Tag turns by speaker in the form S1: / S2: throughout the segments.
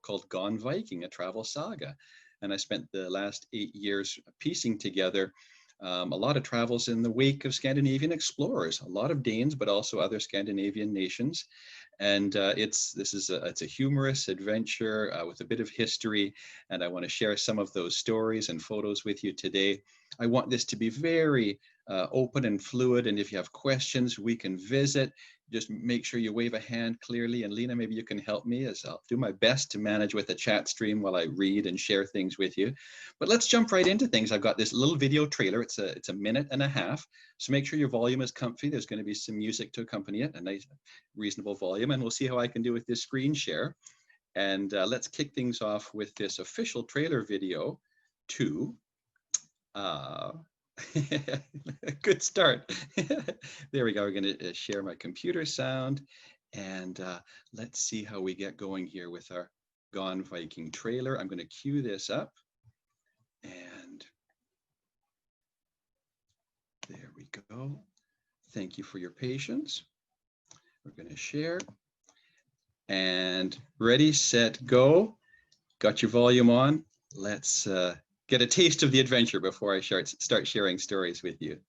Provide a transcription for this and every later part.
S1: called Gone Viking, a travel saga. And I spent the last 8 years piecing together a lot of travels in the wake of Scandinavian explorers, a lot of Danes, but also other Scandinavian nations. And it's a humorous adventure with a bit of history, and I want to share some of those stories and photos with you today. I want this to be very open and fluid, and if you have questions, we can visit. Just make sure you wave a hand clearly, and Lena, maybe you can help me, as I'll do my best to manage with the chat stream while I read and share things with you. But let's jump right into things. I've got this little video trailer. It's a minute and a half, so make sure your volume is comfy. There's going to be some music to accompany it, a nice reasonable volume, and we'll see how I can do with this screen share. And let's kick things off with this official trailer video to good start. There we go. We're going to share my computer sound, and let's see how we get going here with our Gone Viking trailer. I'm going to cue this up, and there we go. Thank you for your patience. We're going to share, and ready, set, go. Got your volume on. Let's get a taste of the adventure before I start sharing stories with you.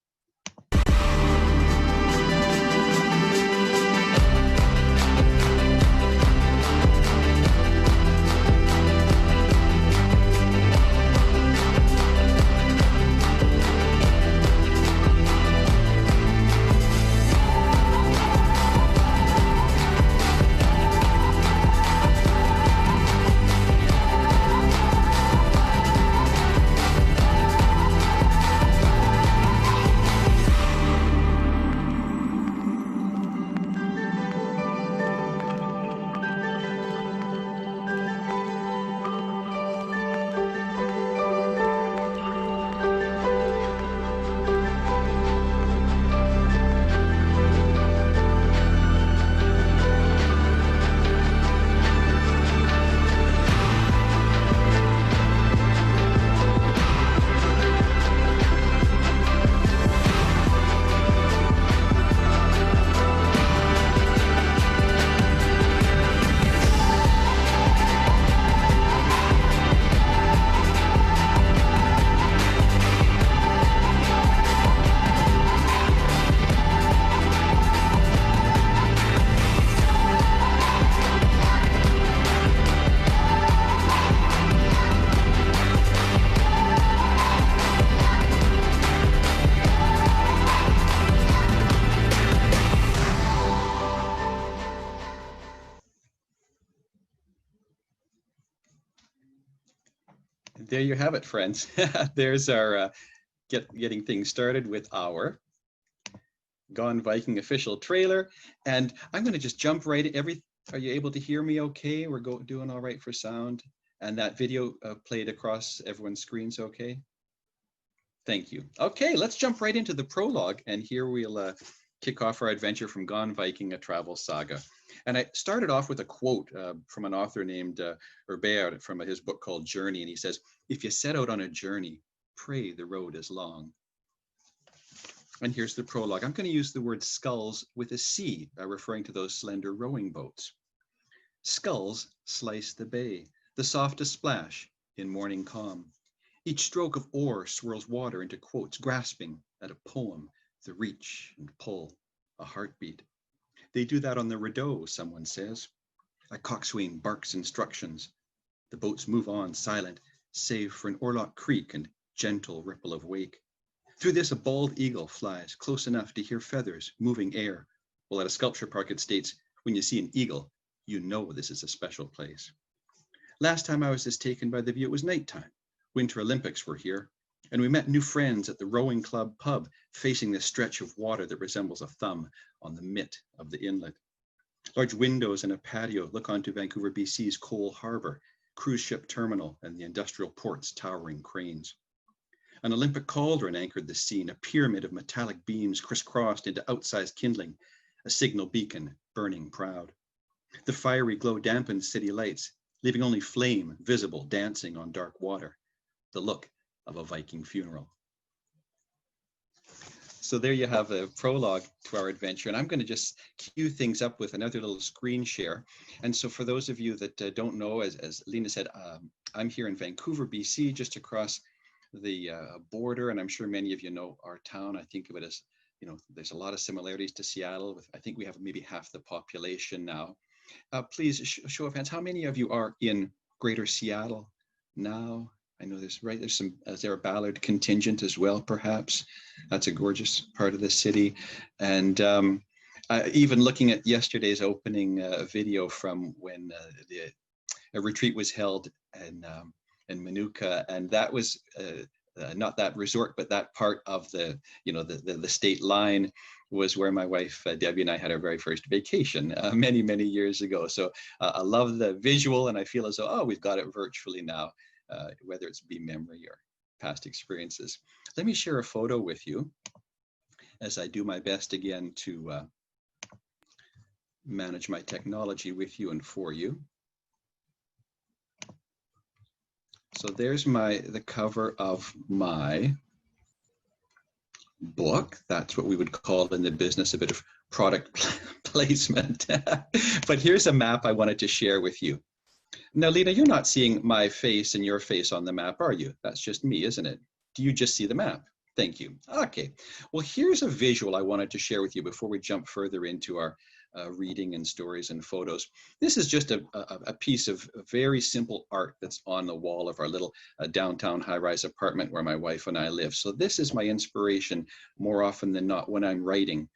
S1: There you have it, friends. There's our getting things started with our Gone Viking official trailer. And I'm going to just jump right in. Are you able to hear me okay? We're doing all right for sound. And that video played across everyone's screens okay? Thank you. Okay, let's jump right into the prologue. And here we'll kick off our adventure from Gone Viking, a travel saga. And I started off with a quote from an author named Herbert from his book called Journey. And he says, "If you set out on a journey, pray the road is long." And here's the prologue. I'm going to use the word sculls with a C, referring to those slender rowing boats. Sculls slice the bay, the softest splash in morning calm. Each stroke of oar swirls water into quotes, grasping at a poem, the reach and pull, a heartbeat. They do that on the Rideau, someone says. A coxswain barks instructions. The boats move on silent, save for an oarlock creak and gentle ripple of wake. Through this, a bald eagle flies close enough to hear feathers moving air, while at a sculpture park it states, when you see an eagle, you know this is a special place. Last time I was as taken by the view, it was nighttime. Winter Olympics were here, and we met new friends at the rowing club pub, facing this stretch of water that resembles a thumb on the mitt of the inlet. Large windows and a patio look onto Vancouver, BC's Cole Harbour, cruise ship terminal, and the industrial port's towering cranes. An Olympic cauldron anchored the scene, a pyramid of metallic beams crisscrossed into outsized kindling, a signal beacon burning proud. The fiery glow dampened city lights, leaving only flame visible dancing on dark water, the look of a Viking funeral. So there you have a prologue to our adventure, and I'm going to just cue things up with another little screen share. And so for those of you that don't know, as Lena said, I'm here in Vancouver, BC, just across the border, and I'm sure many of you know our town. I think of it as, you know, there's a lot of similarities to Seattle. I think we have maybe half the population now. Please, show of hands, how many of you are in Greater Seattle now? I know there's some, is there a Ballard contingent as well, perhaps? That's a gorgeous part of the city. And even looking at yesterday's opening video from when a retreat was held in Manuka, and that was not that resort, but that part of the, you know, the state line was where my wife Debbie and I had our very first vacation many years ago. So I love the visual, and I feel as though, oh, we've got it virtually now, whether it's be memory or past experiences. Let me share a photo with you as I do my best again to manage my technology with you and for you. So there's the cover of my book. That's what we would call in the business a bit of product placement. But here's a map I wanted to share with you. Now, Lena, you're not seeing my face and your face on the map, are you? That's just me, isn't it? Do you just see the map? Thank you. Okay. Well, here's a visual I wanted to share with you before we jump further into our reading and stories and photos. This is just a piece of very simple art that's on the wall of our little downtown high-rise apartment where my wife and I live. So this is my inspiration more often than not when I'm writing.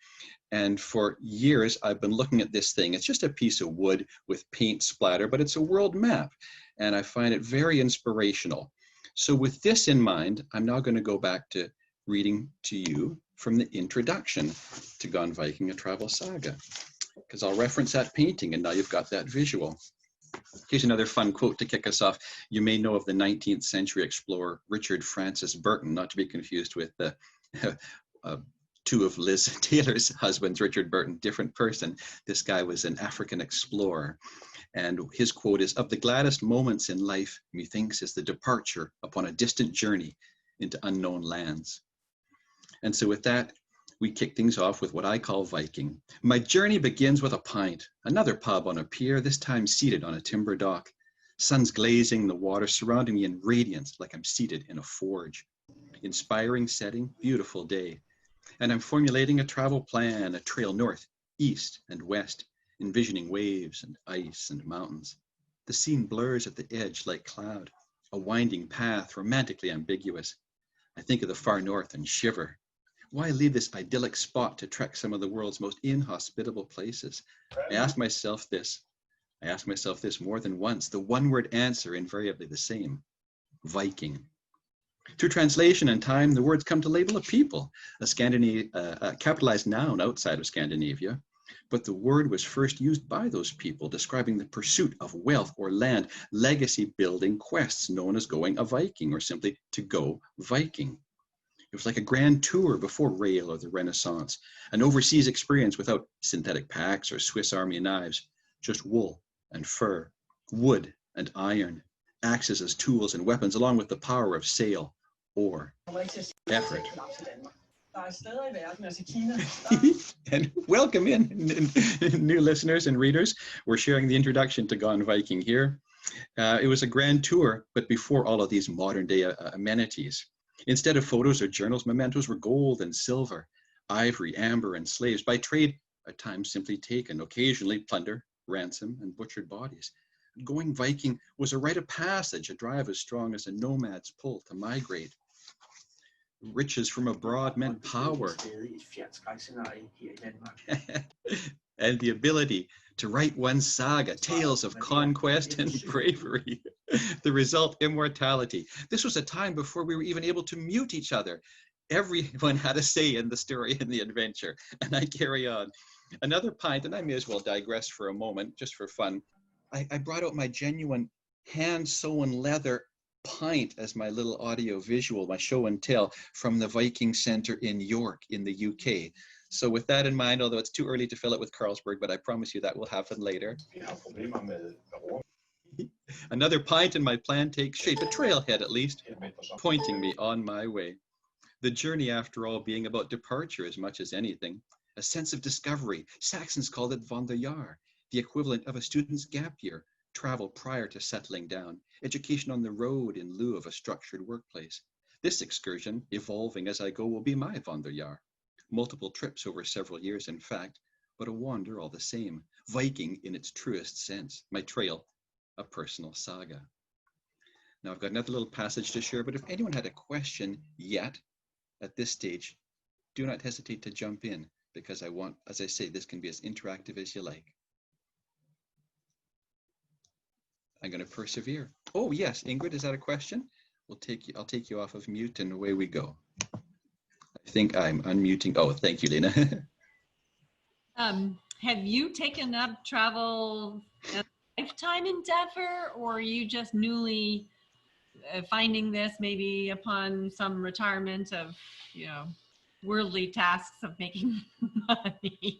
S1: And for years, I've been looking at this thing. It's just a piece of wood with paint splatter, but it's a world map. And I find it very inspirational. So with this in mind, I'm now going to go back to reading to you from the introduction to Gone Viking, a Travel Saga, because I'll reference that painting, and now you've got that visual. Here's another fun quote to kick us off. You may know of the 19th century explorer Richard Francis Burton, not to be confused with the two of Liz Taylor's husbands, Richard Burton, different person. This guy was an African explorer. And his quote is, "Of the gladdest moments in life, methinks, is the departure upon a distant journey into unknown lands." And so with that, we kick things off with what I call Viking. My journey begins with a pint, another pub on a pier, this time seated on a timber dock. Sun's glazing the water, surrounding me in radiance like I'm seated in a forge. Inspiring setting, beautiful day. And I'm formulating a travel plan, a trail north, east, and west, envisioning waves and ice and mountains. The scene blurs at the edge like cloud, a winding path, romantically ambiguous. I think of the far north and shiver. Why leave this idyllic spot to trek some of the world's most inhospitable places? I ask myself this more than once, the one-word answer invariably the same: Viking. Through translation and time, the words come to label a people, a capitalized noun outside of Scandinavia. But the word was first used by those people, describing the pursuit of wealth or land, legacy-building quests known as going a Viking, or simply to go Viking. It was like a grand tour before rail or the Renaissance, an overseas experience without synthetic packs or Swiss Army knives, just wool and fur, wood and iron, axes as tools and weapons, along with the power of sail, oar, effort. And welcome in new listeners and readers. We're sharing the introduction to Gone Viking here. It was a grand tour, but before all of these modern day amenities. Instead of photos or journals, mementos were gold and silver, ivory, amber, and slaves, by trade at times simply taken, occasionally plunder, ransom, and butchered bodies. Going Viking was a rite of passage, a drive as strong as a nomad's pull to migrate. Riches from abroad meant power and the ability to write one's saga, tales of conquest and bravery. The result, immortality. This was a time before we were even able to mute each other. Everyone had a say in the story and the adventure. And I carry on. Another pint, and I may as well digress for a moment, just for fun. I brought out my genuine hand-sewn leather pint as my little audio visual, my show and tell from the Viking Center in York in the UK. So with that in mind, although it's too early to fill it with Carlsberg, but I promise you that will happen later. Another pint and my plan takes shape, a trailhead at least, pointing me on my way. The journey, after all, being about departure as much as anything, a sense of discovery. Saxons called it Wanderjahr, the equivalent of a student's gap year, travel prior to settling down, education on the road in lieu of a structured workplace. This excursion, evolving as I go, will be my Wanderjahr. Multiple trips over several years, in fact, but a wander all the same, Viking in its truest sense, my trail, a personal saga. Now I've got another little passage to share, but if anyone had a question yet, at this stage, do not hesitate to jump in, because I want, as I say, this can be as interactive as you like. I'm going to persevere. Oh yes, Ingrid, is that a question? I'll take you off of mute and away we go. I think I'm unmuting. Oh, thank you, Lena.
S2: Have you taken up travel as a lifetime endeavor, or are you just newly finding this maybe upon some retirement of, worldly tasks of making money?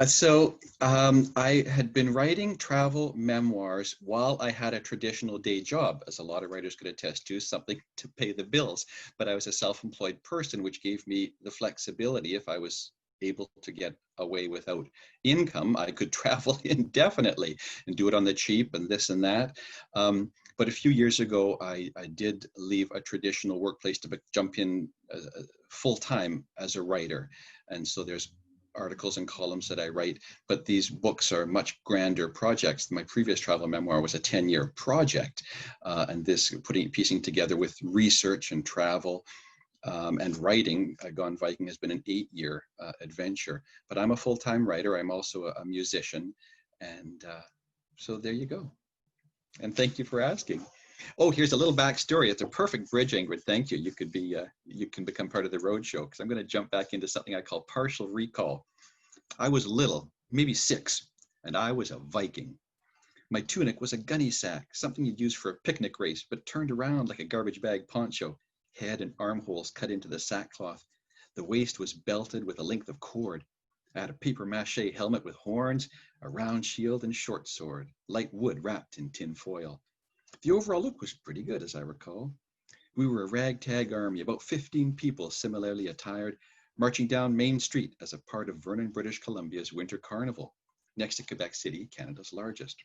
S1: I had been writing travel memoirs while I had a traditional day job, as a lot of writers could attest to, something to pay the bills. But I was a self-employed person, which gave me the flexibility. If I was able to get away without income, I could travel indefinitely and do it on the cheap and this and that. But a few years ago, I did leave a traditional workplace to jump in full-time as a writer. And so there's articles and columns that I write, but these books are much grander projects. My previous travel memoir was a 10-year project, and this piecing together with research and travel and writing, Gone Viking has been an 8-year adventure. But I'm a full-time writer. I'm also a musician, and so there you go. And thank you for asking. Oh, here's a little backstory. It's a perfect bridge, Ingrid. Thank you. You can become part of the roadshow, because I'm going to jump back into something I call partial recall. I was little, maybe 6, and I was a Viking. My tunic was a gunny sack, something you'd use for a picnic race, but turned around like a garbage bag poncho, head and armholes cut into the sackcloth. The waist was belted with a length of cord. I had a paper mache helmet with horns, a round shield and short sword, light wood wrapped in tin foil. The overall look was pretty good, as I recall. We were a ragtag army, about 15 people similarly attired, marching down Main Street as a part of Vernon, British Columbia's Winter Carnival, next to Quebec City, Canada's largest.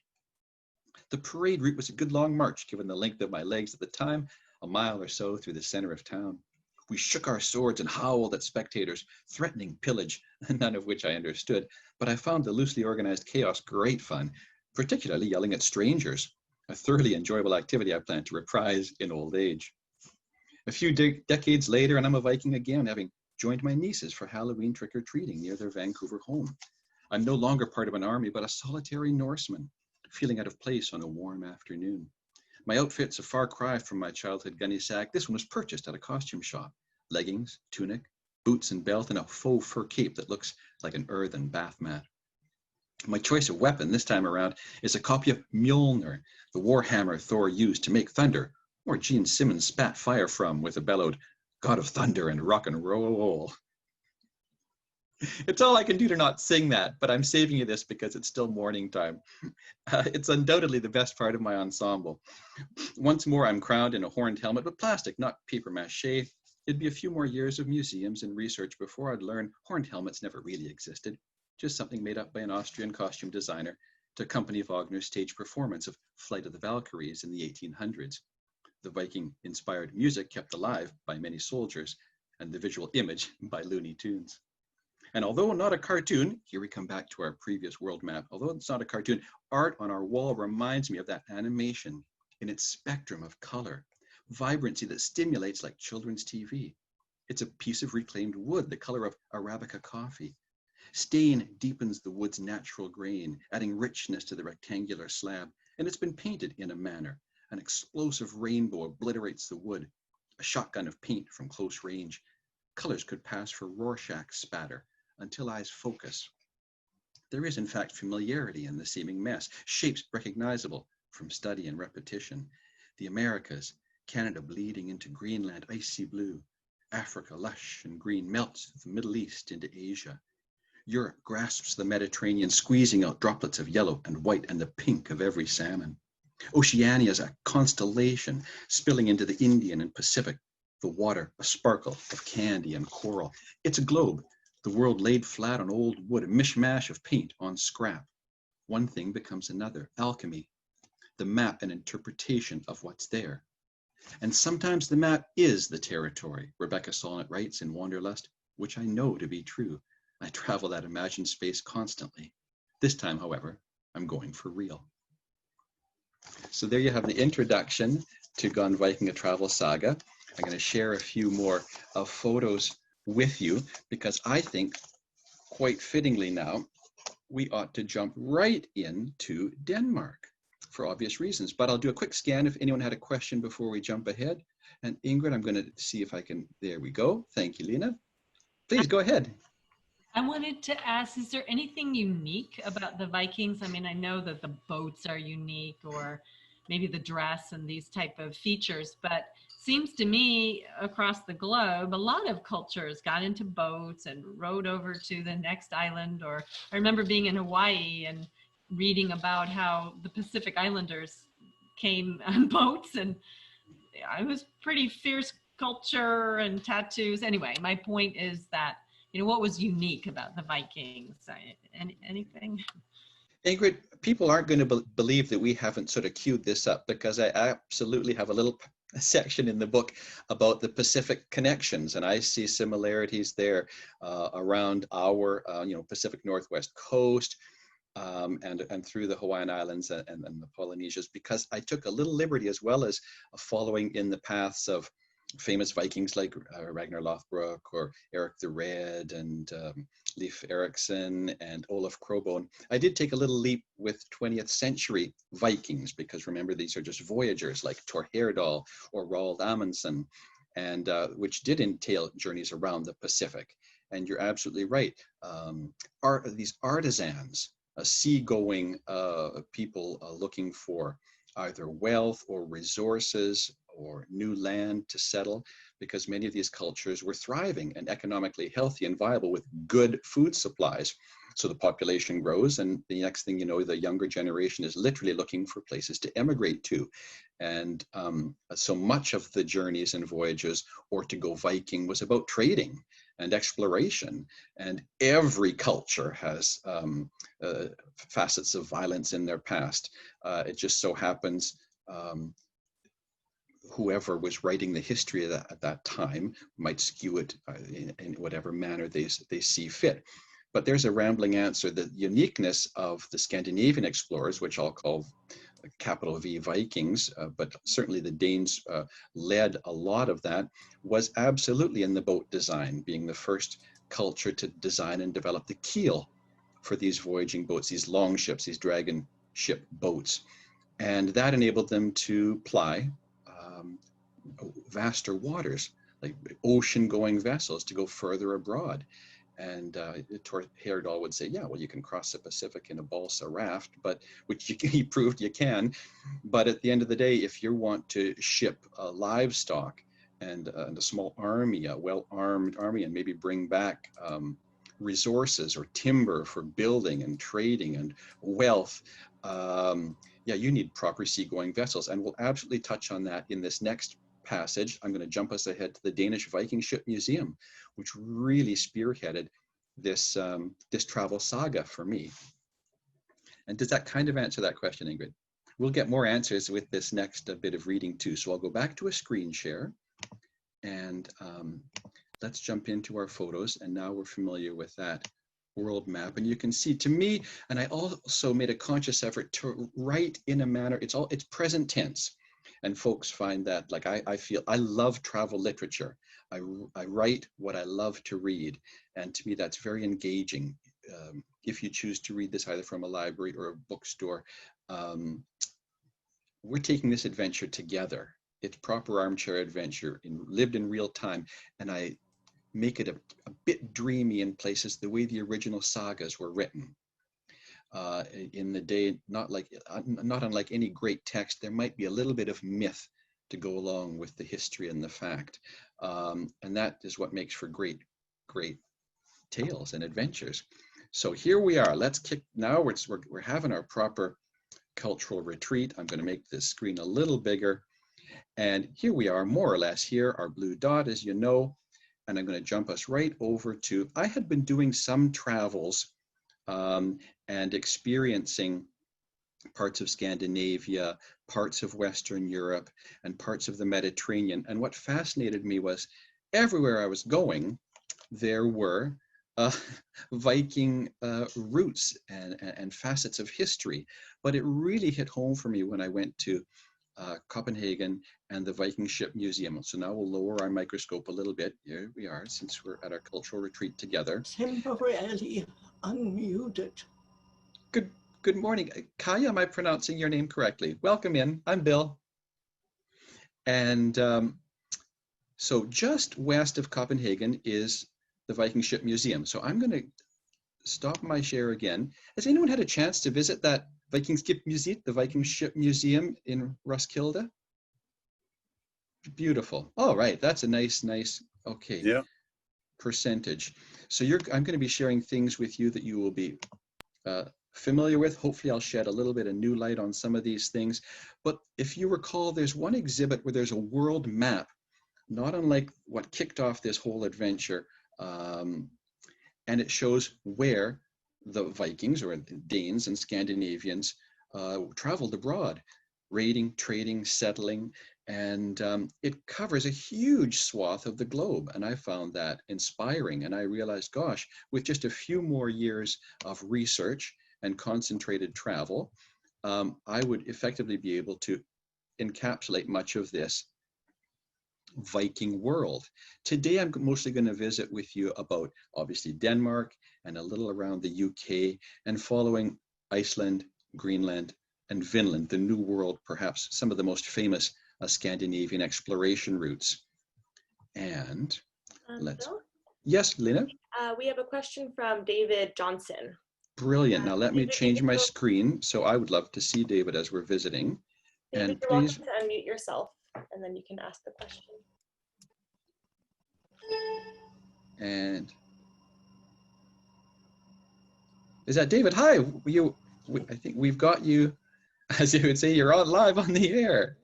S1: The parade route was a good long march, given the length of my legs at the time, a mile or so through the center of town. We shook our swords and howled at spectators, threatening pillage, none of which I understood, but I found the loosely organized chaos great fun, particularly yelling at strangers, a thoroughly enjoyable activity I plan to reprise in old age. A few decades later, and I'm a Viking again, having joined my nieces for Halloween trick-or-treating near their Vancouver home. I'm no longer part of an army, but a solitary Norseman, feeling out of place on a warm afternoon. My outfit's a far cry from my childhood gunny sack. This one was purchased at a costume shop. Leggings, tunic, boots and belt, and a faux fur cape that looks like an earthen bath mat. My choice of weapon this time around is a copy of Mjolnir, the warhammer Thor used to make thunder, or Gene Simmons spat fire from with a bellowed, God of thunder and rock and roll. It's all I can do to not sing that, but I'm saving you this because it's still morning time. It's undoubtedly the best part of my ensemble. Once more, I'm crowned in a horned helmet, but plastic, not paper mache. It'd be a few more years of museums and research before I'd learn horned helmets never really existed, just something made up by an Austrian costume designer to accompany Wagner's stage performance of Flight of the Valkyries in the 1800s. The Viking-inspired music kept alive by many soldiers, and the visual image by Looney Tunes. And although not a cartoon, here we come back to our previous world map, although it's not a cartoon, art on our wall reminds me of that animation in its spectrum of color, vibrancy that stimulates like children's TV. It's a piece of reclaimed wood, the color of Arabica coffee. Stain deepens the wood's natural grain, adding richness to the rectangular slab, and it's been painted in a manner. An explosive rainbow obliterates the wood, a shotgun of paint from close range. Colors could pass for Rorschach spatter until eyes focus. There is, in fact, familiarity in the seeming mess, shapes recognizable from study and repetition. The Americas, Canada bleeding into Greenland, icy blue. Africa, lush and green, melts the Middle East into Asia. Europe grasps the Mediterranean, squeezing out droplets of yellow and white and the pink of every salmon. Oceania is a constellation, spilling into the Indian and Pacific, the water a sparkle of candy and coral. It's a globe, the world laid flat on old wood, a mishmash of paint on scrap. One thing becomes another, alchemy, the map and interpretation of what's there. And sometimes the map is the territory, Rebecca Solnit writes in Wanderlust, which I know to be true. I travel that imagined space constantly. This time, however, I'm going for real. So there you have the introduction to Gone Viking, a travel saga. I'm going to share a few more photos with you because I think, quite fittingly now, we ought to jump right into Denmark for obvious reasons. But I'll do a quick scan if anyone had a question before we jump ahead. And Ingrid, I'm going to see if I can, there we go. Thank you, Lena. Please go ahead.
S2: I wanted to ask, is there anything unique about the Vikings? I mean, I know that the boats are unique, or maybe the dress and these type of features, but seems to me across the globe, a lot of cultures got into boats and rowed over to the next island. Or I remember being in Hawaii and reading about how the Pacific Islanders came on boats, and it was pretty fierce culture and tattoos. Anyway, my point is that, you know, what was unique about the Vikings? Anything?
S1: Ingrid, people aren't going to believe that we haven't sort of queued this up, because I absolutely have a little section in the book about the Pacific connections, and I see similarities there around our Pacific Northwest coast and through the Hawaiian Islands and the Polynesias, because I took a little liberty, as well as following in the paths of famous Vikings like Ragnar Lothbrok or Eric the Red and Leif Erikson and Olaf Krobone. I did take a little leap with 20th century Vikings, because remember, these are just voyagers like Thor Heyerdahl or Roald Amundsen, and which did entail journeys around the Pacific. And you're absolutely right. These artisans, seagoing people looking for either wealth or resources or new land to settle, because many of these cultures were thriving and economically healthy and viable with good food supplies. So the population grows, and the next thing you know, the younger generation is literally looking for places to emigrate to. And so much of the journeys and voyages, or to go Viking, was about trading and exploration. And every culture has facets of violence in their past. It just so happens whoever was writing the history of that at that time might skew it in whatever manner they see fit. But there's a rambling answer. The uniqueness of the Scandinavian explorers, which I'll call capital V Vikings, but certainly the Danes led a lot of that, was absolutely in the boat design, being the first culture to design and develop the keel for these voyaging boats, these long ships, these dragon ship boats. And that enabled them to ply vaster waters, like ocean-going vessels, to go further abroad. And Thor Heyerdahl would say, yeah, well, you can cross the Pacific in a balsa raft, but which he proved you can. But at the end of the day, if you want to ship livestock and a small army, a well-armed army, and maybe bring back resources or timber for building and trading and wealth, yeah, you need proper seagoing vessels. And we'll absolutely touch on that in this next passage. I'm going to jump us ahead to the Danish Viking Ship Museum, which really spearheaded this this travel saga for me. And does that kind of answer that question, Ingrid? We'll get more answers with this next bit of reading too. So I'll go back to a screen share, and let's jump into our photos. And now we're familiar with that world map, and you can see, to me, and I also made a conscious effort to write in a manner, it's present tense. And folks find that, like, I feel, I love travel literature. I write what I love to read. And to me, that's very engaging. If you choose to read this either from a library or a bookstore, we're taking this adventure together. It's proper armchair adventure, lived in real time. And I make it a bit dreamy in places, the way the original sagas were written. In the day, not unlike any great text, there might be a little bit of myth to go along with the history and the fact. And that is what makes for great tales and adventures. So here we are. Let's kick, now we're having our proper cultural retreat. I'm going to make this screen a little bigger. And here we are, more or less here, our blue dot, as you know, and I'm going to jump us right over to, I had been doing some travels and experiencing parts of Scandinavia, parts of Western Europe, and parts of the Mediterranean. And what fascinated me was everywhere I was going, there were Viking roots and facets of history. But it really hit home for me when I went to Copenhagen and the Viking Ship Museum. So now we'll lower our microscope a little bit. Here we are, since we're at our cultural retreat together.
S3: Temporarily unmuted.
S1: Good morning. Kaya, am I pronouncing your name correctly? Welcome in. I'm Bill. And so just west of Copenhagen is the Viking Ship Museum. So I'm going to stop my share again. Has anyone had a chance to visit that Viking Ship Museum in Roskilde? Beautiful. All right, that's a nice, okay.
S4: Yeah.
S1: Percentage. So I'm going to be sharing things with you that you will be familiar with. Hopefully I'll shed a little bit of new light on some of these things. But if you recall, there's one exhibit where there's a world map, not unlike what kicked off this whole adventure. And it shows where the Vikings or Danes and Scandinavians traveled abroad, raiding, trading, settling, and it covers a huge swath of the globe. And I found that inspiring. And I realized, gosh, with just a few more years of research and concentrated travel, I would effectively be able to encapsulate much of this Viking world. Today, I'm mostly going to visit with you about, obviously, Denmark and a little around the UK, and following Iceland, Greenland, and Finland, the New World, perhaps some of the most famous Scandinavian exploration routes. And let's...
S5: Bill?
S1: Yes, Lena?
S5: We have a question from David Johnson.
S1: Brilliant. Now let me
S5: David,
S1: change my screen. So I would love to see David as we're visiting.
S5: David,
S1: And
S5: you're
S1: please...
S5: welcome to unmute yourself, and then you can ask the question.
S1: And is that David? Hi, I think we've got you, as you would say, you're on live on the air.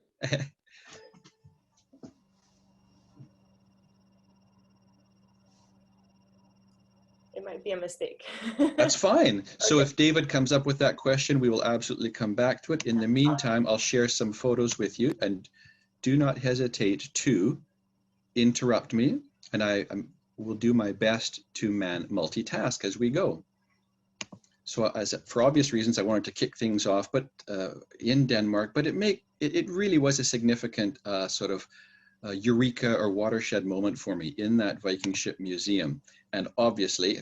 S5: It might be a mistake.
S1: That's fine. So
S5: Okay.
S1: if David comes up with that question, we will absolutely come back to it. In the meantime, I'll share some photos with you, and do not hesitate to interrupt me, and I will do my best to multitask as we go. So for obvious reasons, I wanted to kick things off, but in Denmark, but it really was a significant sort of eureka or watershed moment for me in that Viking Ship Museum. And obviously,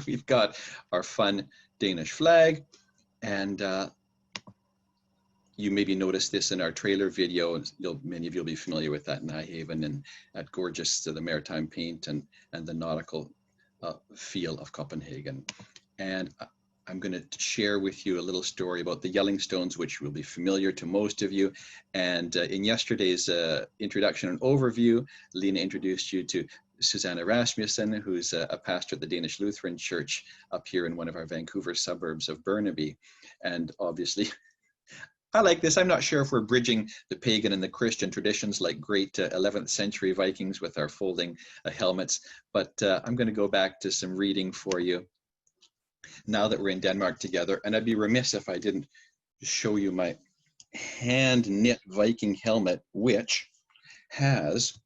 S1: we've got our fun Danish flag, and you maybe noticed this in our trailer video, and many of you will be familiar with that in Nijhaven and that gorgeous the maritime paint and the nautical feel of Copenhagen. And I'm going to share with you a little story about the Yellingstones, which will be familiar to most of you. And in yesterday's introduction and overview, Lena introduced you to Susanna Rasmussen, who's a pastor at the Danish Lutheran Church up here in one of our Vancouver suburbs of Burnaby. And obviously, I like this. I'm not sure if we're bridging the pagan and the Christian traditions like great 11th century Vikings with our folding helmets, but I'm going to go back to some reading for you now that we're in Denmark together. And I'd be remiss if I didn't show you my hand-knit Viking helmet, which has,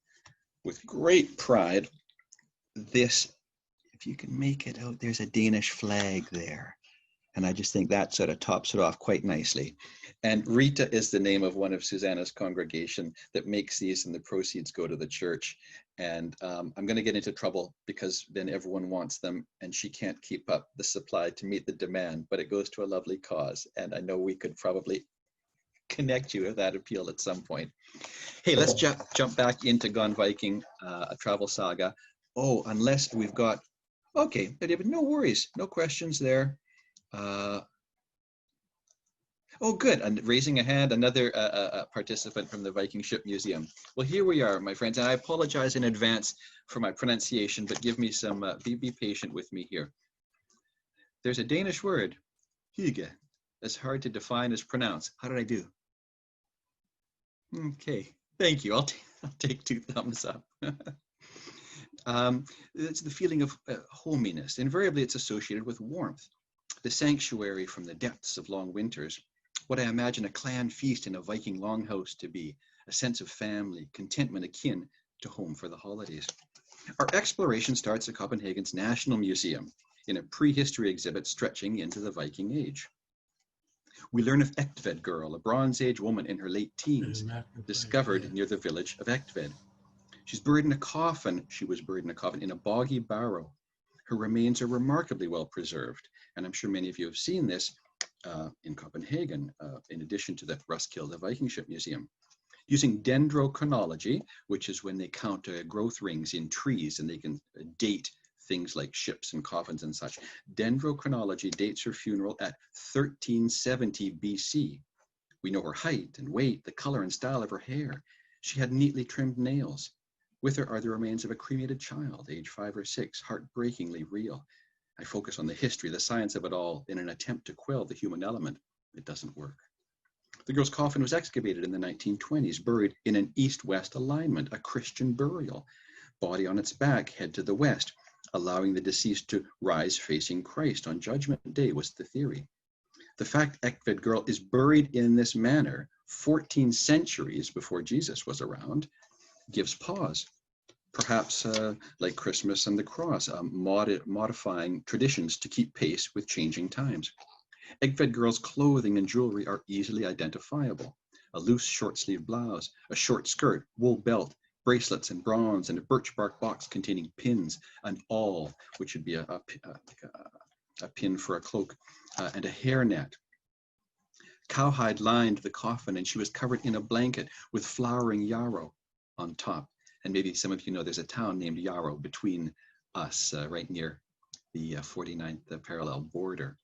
S1: with great pride, this, if you can make it out, there's a Danish flag there. And I just think that sort of tops it off quite nicely. And Rita is the name of one of Susanna's congregation that makes these, and the proceeds go to the church. And I'm going to get into trouble because then everyone wants them and she can't keep up the supply to meet the demand, but it goes to a lovely cause. And I know we could probably connect you with that appeal at some point. Hey, let's jump back into Gone Viking, a travel saga. Oh, unless we've got, okay, David, no worries, no questions there. Oh, good. And raising a hand, another participant from the Viking Ship Museum. Well, here we are, my friends, and I apologize in advance for my pronunciation, but give me some, be patient with me here. There's a Danish word, hygge, that's hard to define as pronounce. How did I do? Okay, thank you. I'll take 2 thumbs up. It's the feeling of hominess. Invariably, it's associated with warmth, the sanctuary from the depths of long winters. What I imagine a clan feast in a Viking longhouse to be, a sense of family, contentment akin to home for the holidays. Our exploration starts at Copenhagen's National Museum in a prehistory exhibit stretching into the Viking Age. We learn of Egtved Girl, a Bronze Age woman in her late teens, discovered near the village of Egtved. She's buried in a coffin. She was buried in a coffin in a boggy barrow. Her remains are remarkably well preserved, and I'm sure many of you have seen this in Copenhagen, in addition to the Roskilde Viking Ship Museum. Using dendrochronology, which is when they count growth rings in trees and they can date things like ships and coffins and such. Dendrochronology dates her funeral at 1370 BC. We know her height and weight, the color and style of her hair. She had neatly trimmed nails. With her are the remains of a cremated child, age 5 or 6, heartbreakingly real. I focus on the history, the science of it all in an attempt to quell the human element. It doesn't work. The girl's coffin was excavated in the 1920s, buried in an east-west alignment, a Christian burial. Body on its back, head to the west, allowing the deceased to rise facing Christ on Judgment Day was the theory. The fact Egtved Girl is buried in this manner 14 centuries before Jesus was around gives pause. Perhaps like Christmas and the cross, modifying traditions to keep pace with changing times. Egtved Girl's clothing and jewelry are easily identifiable. A loose short-sleeved blouse, a short skirt, wool belt, bracelets in bronze, and a birch bark box containing pins, an awl, which should be a pin for a cloak, and a hairnet. Cowhide lined the coffin, and she was covered in a blanket with flowering yarrow on top. And maybe some of you know there's a town named Yarrow between us, right near the 49th parallel border,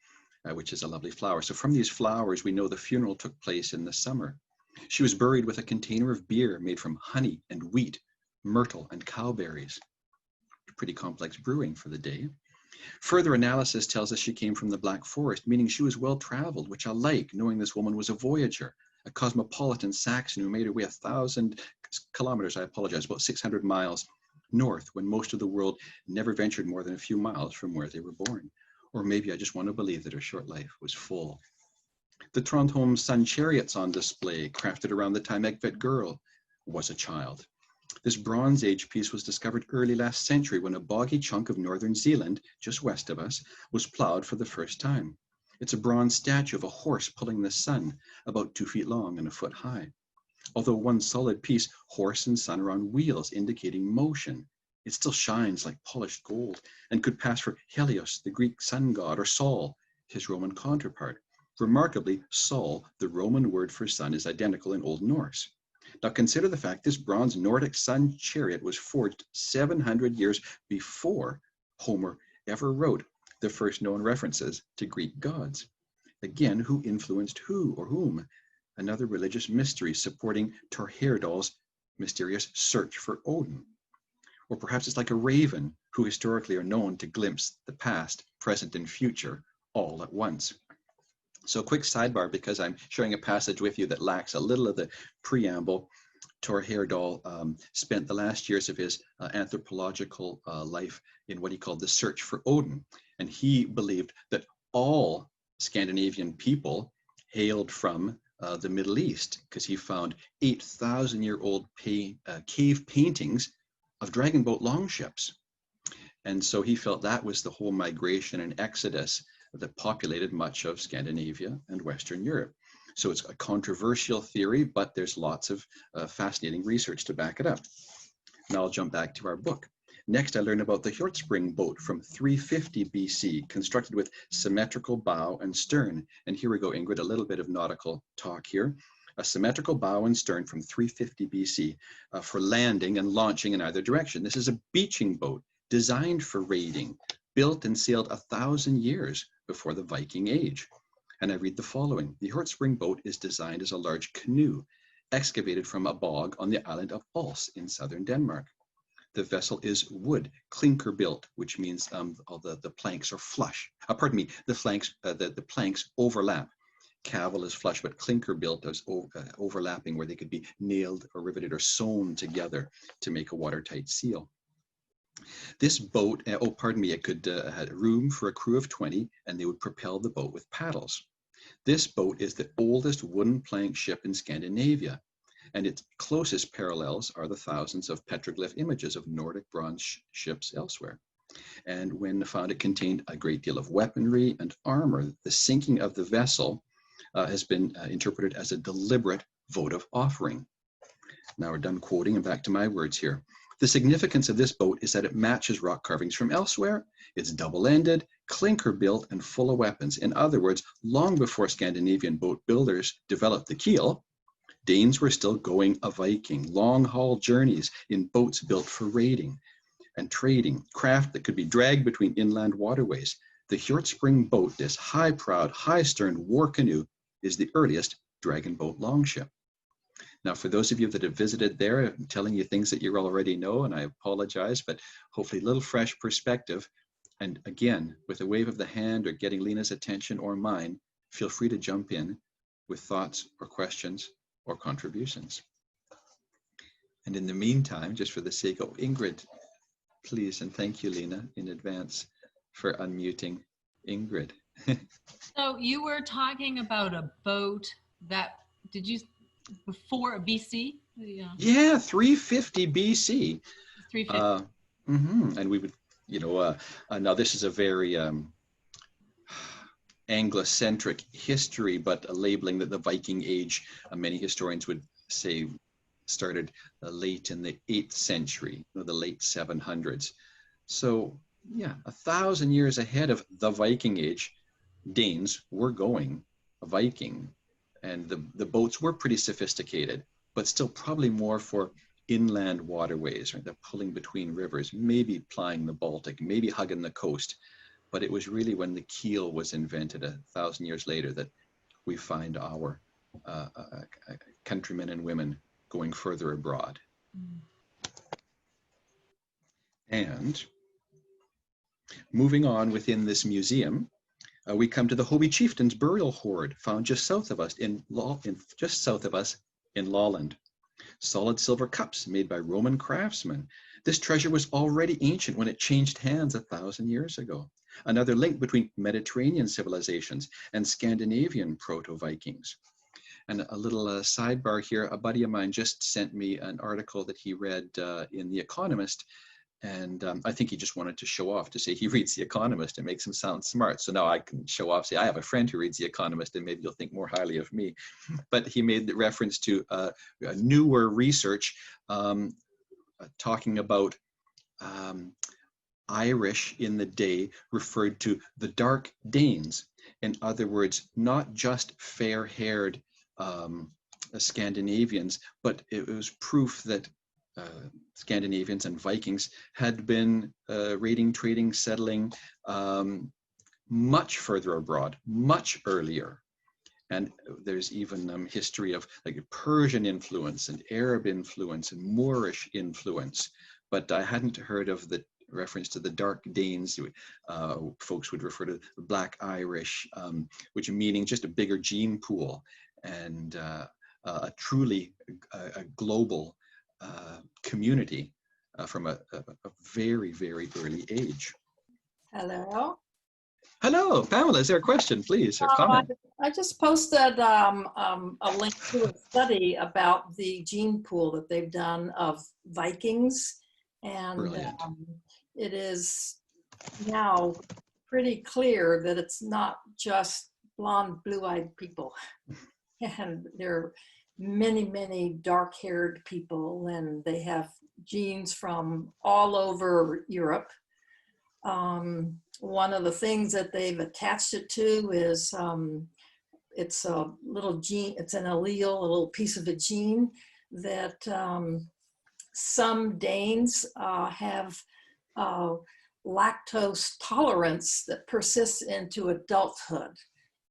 S1: which is a lovely flower. So from these flowers, we know the funeral took place in the summer. She was buried with a container of beer made from honey and wheat, myrtle and cowberries. Pretty complex brewing for the day. Further analysis tells us she came from the Black Forest, meaning she was well-traveled, which I like, knowing this woman was a voyager, a cosmopolitan Saxon who made her way 1,000 kilometers, I apologize, about 600 miles north, when most of the world never ventured more than a few miles from where they were born. Or maybe I just want to believe that her short life was full. The Trondheim sun chariots on display, crafted around the time Egtved Girl was a child. This Bronze Age piece was discovered early last century when a boggy chunk of northern Zealand, just west of us, was plowed for the first time. It's a bronze statue of a horse pulling the sun, about 2 feet long and a foot high. Although one solid piece, horse and sun are on wheels, indicating motion. It still shines like polished gold and could pass for Helios, the Greek sun god, or Sol, his Roman counterpart. Remarkably, Sol, the Roman word for sun, is identical in Old Norse. Now consider the fact this bronze Nordic sun chariot was forged 700 years before Homer ever wrote the first known references to Greek gods. Again, who influenced who or whom? Another religious mystery supporting Thor Heyerdahl's mysterious search for Odin. Or perhaps it's like a raven, who historically are known to glimpse the past, present, and future all at once. So quick sidebar, because I'm sharing a passage with you that lacks a little of the preamble. Thor Heyerdahl spent the last years of his anthropological life in what he called the search for Odin. And he believed that all Scandinavian people hailed from the Middle East, because he found 8,000-year-old cave paintings of dragon boat longships. And so he felt that was the whole migration and exodus that populated much of Scandinavia and Western Europe. So it's a controversial theory, but there's lots of fascinating research to back it up. Now I'll jump back to our book. Next, I learned about the Hjortspring boat from 350 BC, constructed with symmetrical bow and stern. And here we go, Ingrid, a little bit of nautical talk here. A symmetrical bow and stern from 350 BC for landing and launching in either direction. This is a beaching boat designed for raiding, built and sailed 1,000 years before the Viking Age. And I read the following. The Hjortspring boat is designed as a large canoe, excavated from a bog on the island of Als in southern Denmark. The vessel is wood, clinker built, which means all the planks are flush. The planks overlap. Caval is flush, but clinker built as overlapping, where they could be nailed or riveted or sewn together to make a watertight seal. This boat, oh, pardon me, it could had room for a crew of 20, and they would propel the boat with paddles. This boat is the oldest wooden plank ship in Scandinavia, and its closest parallels are the thousands of petroglyph images of Nordic bronze ships elsewhere. And when found, it contained a great deal of weaponry and armor. The sinking of the vessel has been interpreted as a deliberate votive offering. Now we're done quoting, and back to my words here. The significance of this boat is that it matches rock carvings from elsewhere. It's double-ended, clinker-built, and full of weapons. In other words, long before Scandinavian boat builders developed the keel, Danes were still going a Viking, long-haul journeys in boats built for raiding and trading, craft that could be dragged between inland waterways. The Hjortspring boat, this high-prowed, high-sterned war canoe, is the earliest dragon boat longship. Now, for those of you that have visited there, I'm telling you things that you already know, and I apologize, but hopefully a little fresh perspective. And again, with a wave of the hand or getting Lena's attention or mine, feel free to jump in with thoughts or questions or contributions. And in the meantime, just for the sake of Ingrid, please, and thank you, Lena, in advance for unmuting Ingrid.
S2: So you were talking about a boat that, did you, before BC?
S1: Yeah, 350 BC.
S2: 350.
S1: And we would, you know, now this is a very Anglo-centric history, but a labeling that the Viking Age, many historians would say, started late in the 8th century, the late 700s. So yeah, 1,000 years ahead of the Viking Age, Danes were going a Viking, and the boats were pretty sophisticated, but still probably more for inland waterways, right? They're pulling between rivers, maybe plying the Baltic, maybe hugging the coast. But it was really when the keel was invented 1,000 years later that we find our countrymen and women going further abroad. And moving on within this museum, we come to the Hoby chieftain's burial hoard, found just south of us in Lawland. Solid silver cups made by Roman craftsmen. This treasure was already ancient when it changed hands 1,000 years ago. Another link between Mediterranean civilizations and Scandinavian proto-Vikings. And a little sidebar here, a buddy of mine just sent me an article that he read in The Economist. And I think he just wanted to show off, to say he reads The Economist and makes him sound smart. So now I can show off, say, I have a friend who reads The Economist, and maybe you'll think more highly of me. But he made the reference to newer research talking about Irish in the day referred to the dark Danes. In other words, not just fair-haired Scandinavians, but it was proof that Scandinavians and Vikings had been raiding, trading, settling much further abroad, much earlier. And there's even history of like Persian influence and Arab influence and Moorish influence. But I hadn't heard of the reference to the dark Danes. Folks would refer to the Black Irish, which meaning just a bigger gene pool and a truly global community from a very, very early age.
S3: Hello.
S1: Hello, Pamela, is there a question, please, or comment?
S3: I just posted a link to a study about the gene pool that they've done of Vikings. And it is now pretty clear that it's not just blonde, blue-eyed people. And there are many, many dark-haired people, and they have genes from all over Europe. One of the things that they've attached it to is it's a little gene, it's an allele, a little piece of a gene that some Danes have lactose tolerance that persists into adulthood.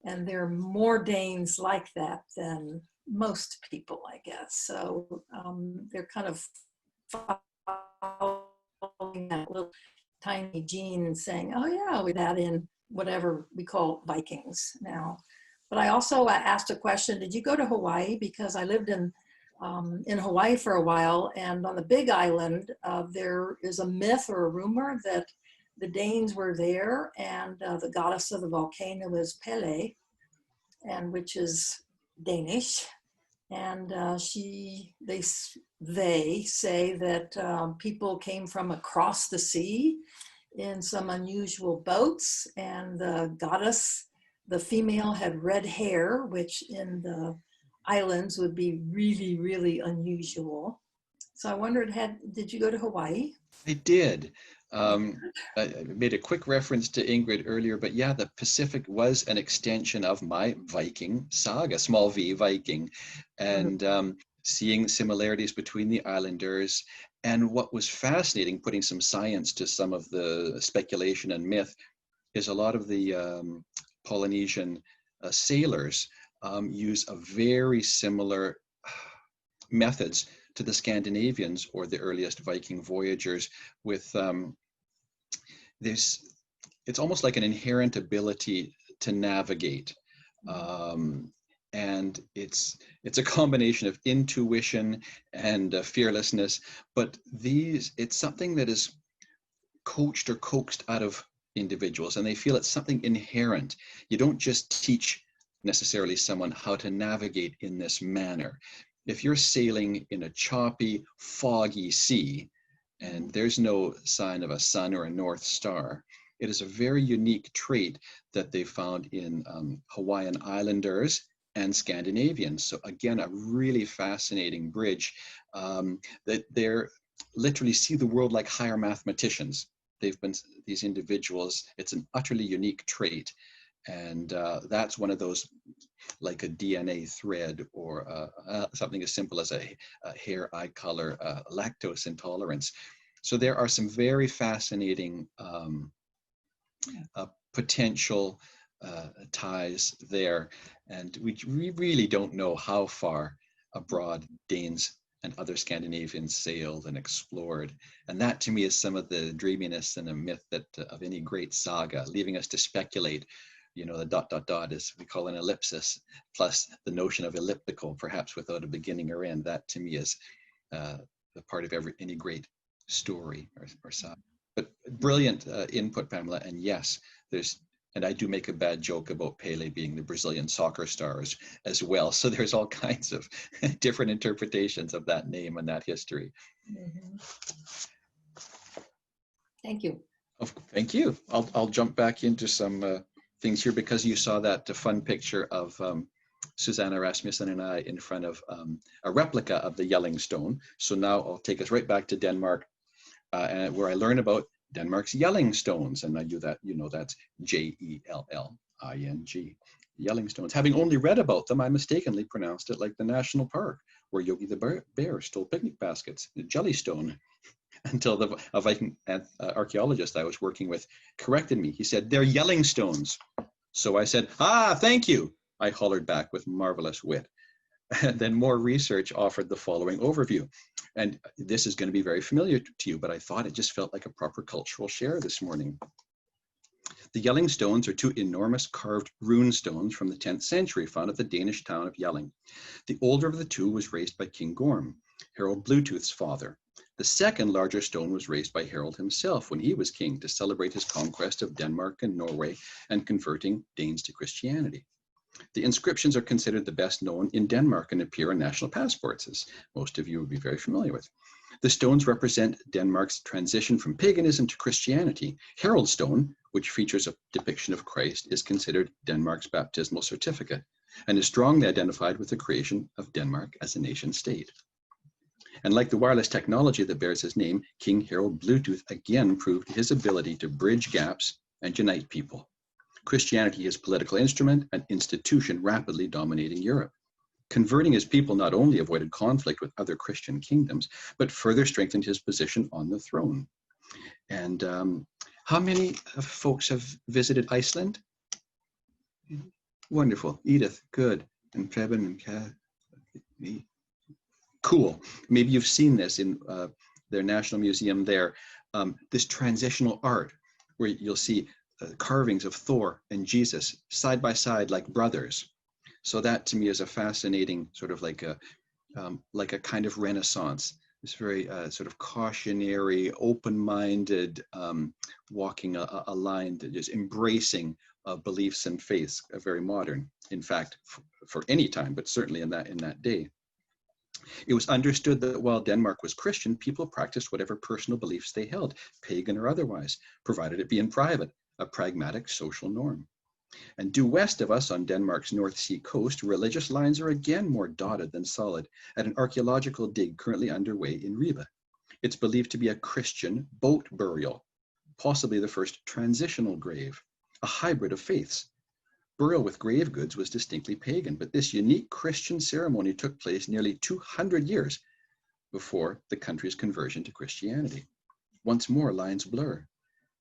S3: And there are more Danes like that than most people, I guess. So they're kind of following that little tiny gene saying, oh yeah, with that in whatever we call Vikings now. But I also asked a question, did you go to Hawaii? Because I lived in Hawaii for a while, and on the Big Island, there is a myth or a rumor that the Danes were there, and the goddess of the volcano is Pele, and which is Danish. And they say that people came from across the sea in some unusual boats, and the goddess, the female, had red hair, which in the islands would be really, really unusual. So I wondered, did you go to Hawaii?
S1: I did. I made a quick reference to Ingrid earlier, but yeah, the Pacific was an extension of my Viking saga, small v Viking, and seeing similarities between the islanders. And what was fascinating, putting some science to some of the speculation and myth, is a lot of the Polynesian sailors use a very similar methods to the Scandinavians or the earliest Viking voyagers with it's almost like an inherent ability to navigate. And it's a combination of intuition and fearlessness, but it's something that is coached or coaxed out of individuals, and they feel it's something inherent. You don't just teach necessarily someone how to navigate in this manner. If you're sailing in a choppy, foggy sea, and there's no sign of a sun or a North Star, it is a very unique trait that they found in Hawaiian Islanders and Scandinavians. So again, a really fascinating bridge that they're literally see the world like higher mathematicians. They've been these individuals, it's an utterly unique trait. And that's one of those, like a DNA thread, or something as simple as a hair, eye color, lactose intolerance. So there are some very fascinating potential ties there. And we really don't know how far abroad Danes and other Scandinavians sailed and explored. And that to me is some of the dreaminess and a myth that of any great saga, leaving us to speculate. You know, the ... is, we call an ellipsis, plus the notion of elliptical, perhaps without a beginning or end. That to me is the part of any great story or saga. But brilliant input, Pamela. And yes, and I do make a bad joke about Pele being the Brazilian soccer stars as well. So there's all kinds of different interpretations of that name and that history.
S3: Thank you.
S1: Oh, thank you. I'll jump back into some things here, because you saw that fun picture of Susanna Rasmussen and I in front of a replica of the Yelling Stone. So now I'll take us right back to Denmark, and where I learn about Denmark's Yelling Stones. And I do that, you know, that's Jelling, Yelling Stones. Having only read about them, I mistakenly pronounced it like the national park where Yogi the Bear stole picnic baskets, Jellystone, until a Viking archaeologist I was working with corrected me. He said, "They're Yelling Stones." So I said, "Ah, thank you," I hollered back with marvelous wit. And then more research offered the following overview. And this is going to be very familiar to you, but I thought it just felt like a proper cultural share this morning. The Yelling Stones are two enormous carved rune stones from the 10th century found at the Danish town of Yelling. The older of the two was raised by King Gorm, Harold Bluetooth's father. The second larger stone was raised by Harold himself when he was king to celebrate his conquest of Denmark and Norway and converting Danes to Christianity. The inscriptions are considered the best known in Denmark and appear on national passports, as most of you would be very familiar with. The stones represent Denmark's transition from paganism to Christianity. Harold's stone, which features a depiction of Christ, is considered Denmark's baptismal certificate and is strongly identified with the creation of Denmark as a nation state. And like the wireless technology that bears his name, King Harold Bluetooth again proved his ability to bridge gaps and unite people. Christianity is a political instrument and institution rapidly dominating Europe. Converting his people not only avoided conflict with other Christian kingdoms, but further strengthened his position on the throne. And how many folks have visited Iceland? Wonderful. Edith, good. And Preben and Kat. Cool. Maybe you've seen this in their National Museum there. This transitional art where you'll see carvings of Thor and Jesus side by side like brothers. So that to me is a fascinating sort of like a kind of renaissance. This very sort of cautionary, open-minded, walking a line that is embracing beliefs and faiths, very modern. In fact, for any time, but certainly in that day. It was understood that while Denmark was Christian, people practiced whatever personal beliefs they held, pagan or otherwise, provided it be in private, a pragmatic social norm. And due west of us on Denmark's North Sea coast, religious lines are again more dotted than solid at an archaeological dig currently underway in Ribe. It's believed to be a Christian boat burial, possibly the first transitional grave, a hybrid of faiths. Burial with grave goods was distinctly pagan, but this unique Christian ceremony took place nearly 200 years before the country's conversion to Christianity. Once more, lines blur,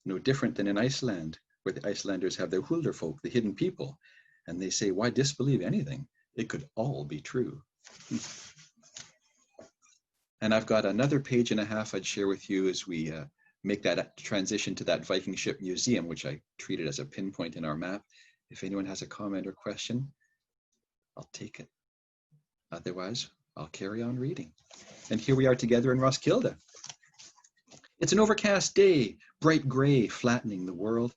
S1: no different than in Iceland, where the Icelanders have their Hulderfolk, the hidden people, and they say, why disbelieve anything? It could all be true. And I've got another page and a half I'd share with you as we make that transition to that Viking ship museum, which I treated as a pinpoint in our map. If anyone has a comment or question, I'll take it. Otherwise, I'll carry on reading. And here we are together in Roskilde. It's an overcast day, bright gray flattening the world.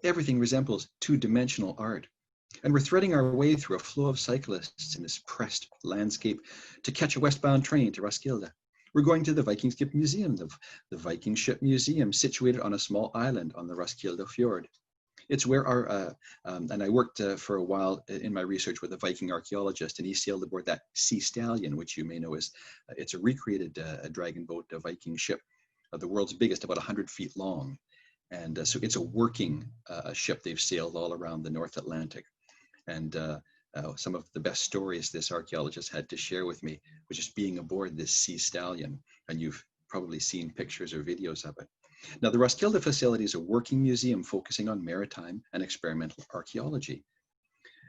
S1: Everything resembles two-dimensional art. And we're threading our way through a flow of cyclists in this pressed landscape to catch a westbound train to Roskilde. We're going to the Viking Ship Museum, the Viking Ship Museum, situated on a small island on the Roskilde Fjord. It's where our, and I worked for a while in my research with a Viking archaeologist, and he sailed aboard that Sea Stallion, which you may know is, it's a recreated dragon boat, a Viking ship, the world's biggest, about 100 feet long. And so it's a working ship. They've sailed all around the North Atlantic. And some of the best stories this archaeologist had to share with me was just being aboard this Sea Stallion. And you've probably seen pictures or videos of it. Now, the Roskilde facility is a working museum focusing on maritime and experimental archaeology.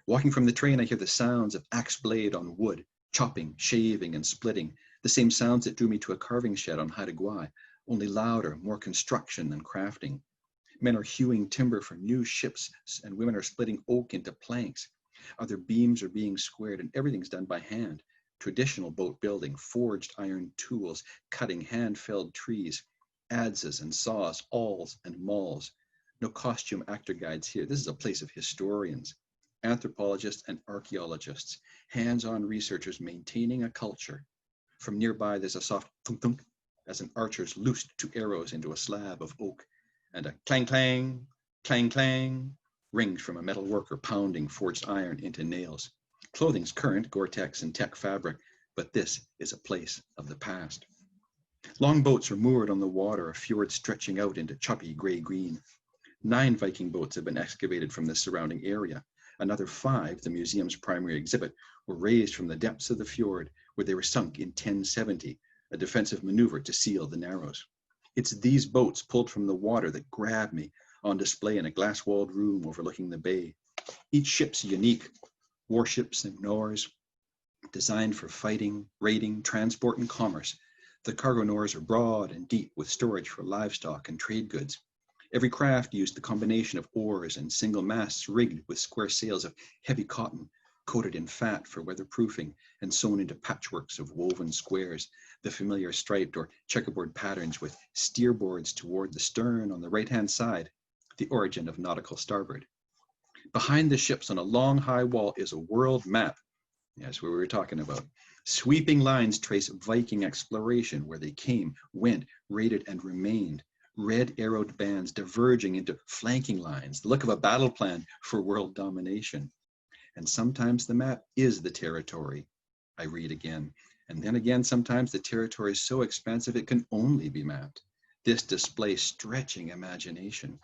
S1: Walking from the train, I hear the sounds of axe blade on wood, chopping, shaving, and splitting, the same sounds that drew me to a carving shed on Haida, only louder, more construction and crafting. Men are hewing timber for new ships, and women are splitting oak into planks. Other beams are being squared, and everything's done by hand. Traditional boat building, forged iron tools, cutting hand-felled trees, adzes and saws, awls and mauls. No costume actor guides here. This is a place of historians, anthropologists and archaeologists, hands-on researchers maintaining a culture. From nearby, there's a soft thunk-thunk as an archer's loosed two arrows into a slab of oak, and a clang-clang, clang-clang rings from a metal worker pounding forged iron into nails. Clothing's current, Gore-Tex and Tech fabric, but this is a place of the past. Long boats are moored on the water, a fjord stretching out into choppy gray-green. 9 Viking boats have been excavated from the surrounding area. Another 5, the museum's primary exhibit, were raised from the depths of the fjord, where they were sunk in 1070, a defensive maneuver to seal the Narrows. It's these boats pulled from the water that grab me, on display in a glass-walled room overlooking the bay. Each ship's unique, warships and Nors, designed for fighting, raiding, transport, and commerce. The cargo Nors are broad and deep with storage for livestock and trade goods. Every craft used the combination of oars and single masts rigged with square sails of heavy cotton, coated in fat for weatherproofing and sewn into patchworks of woven squares, the familiar striped or checkerboard patterns with steerboards toward the stern on the right-hand side, the origin of nautical starboard. Behind the ships on a long high wall is a world map. That's what we were talking about. Sweeping lines trace Viking exploration, where they came, went, raided, and remained. Red arrowed bands diverging into flanking lines, the look of a battle plan for world domination. And sometimes the map is the territory. I read again. And then again, sometimes the territory is so expansive it can only be mapped. This displays stretching imagination.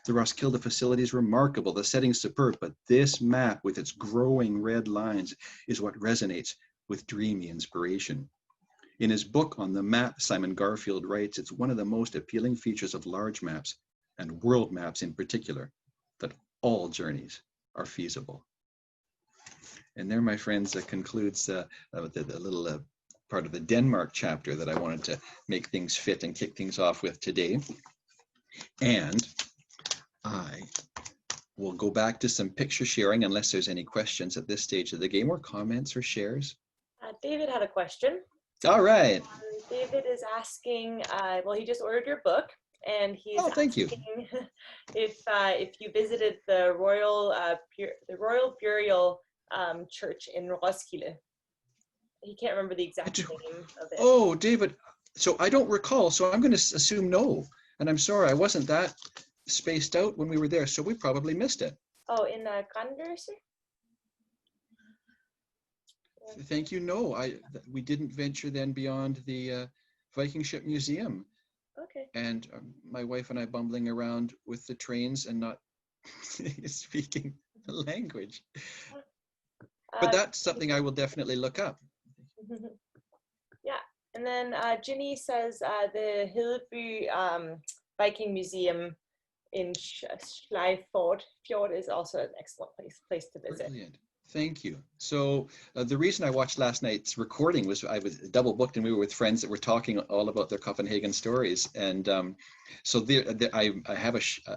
S1: The Roskilde facility is remarkable, the setting's superb, but this map with its growing red lines is what resonates with dreamy inspiration. In his book on the map, Simon Garfield writes, it's one of the most appealing features of large maps, and world maps in particular, that all journeys are feasible. And there, my friends, concludes the little part of the Denmark chapter that I wanted to make things fit and kick things off with today. And I we'll go back to some picture sharing unless there's any questions at this stage of the game, or comments or shares.
S5: David had a question.
S1: All right.
S5: David is asking, well, he just ordered your book, and he's
S1: thank you.
S5: asking if you visited the Royal Burial Church in Roskilde. He can't remember the exact name of it.
S1: Oh, David, so I don't recall, so I'm going to assume no. And I'm sorry, I wasn't that spaced out when we were there, so we probably missed it.
S5: Oh, in Granberser?
S1: Thank you. No, we didn't venture then beyond the Viking Ship Museum.
S5: Okay.
S1: And my wife and I bumbling around with the trains and not speaking the language. But that's something I will definitely look up.
S5: Yeah, and then Ginny says the Hilleby Viking Museum in Schleifjord is also an excellent place to visit.
S1: Brilliant. Thank you. So the reason I watched last night's recording was I was double booked, and we were with friends that were talking all about their Copenhagen stories. And so I have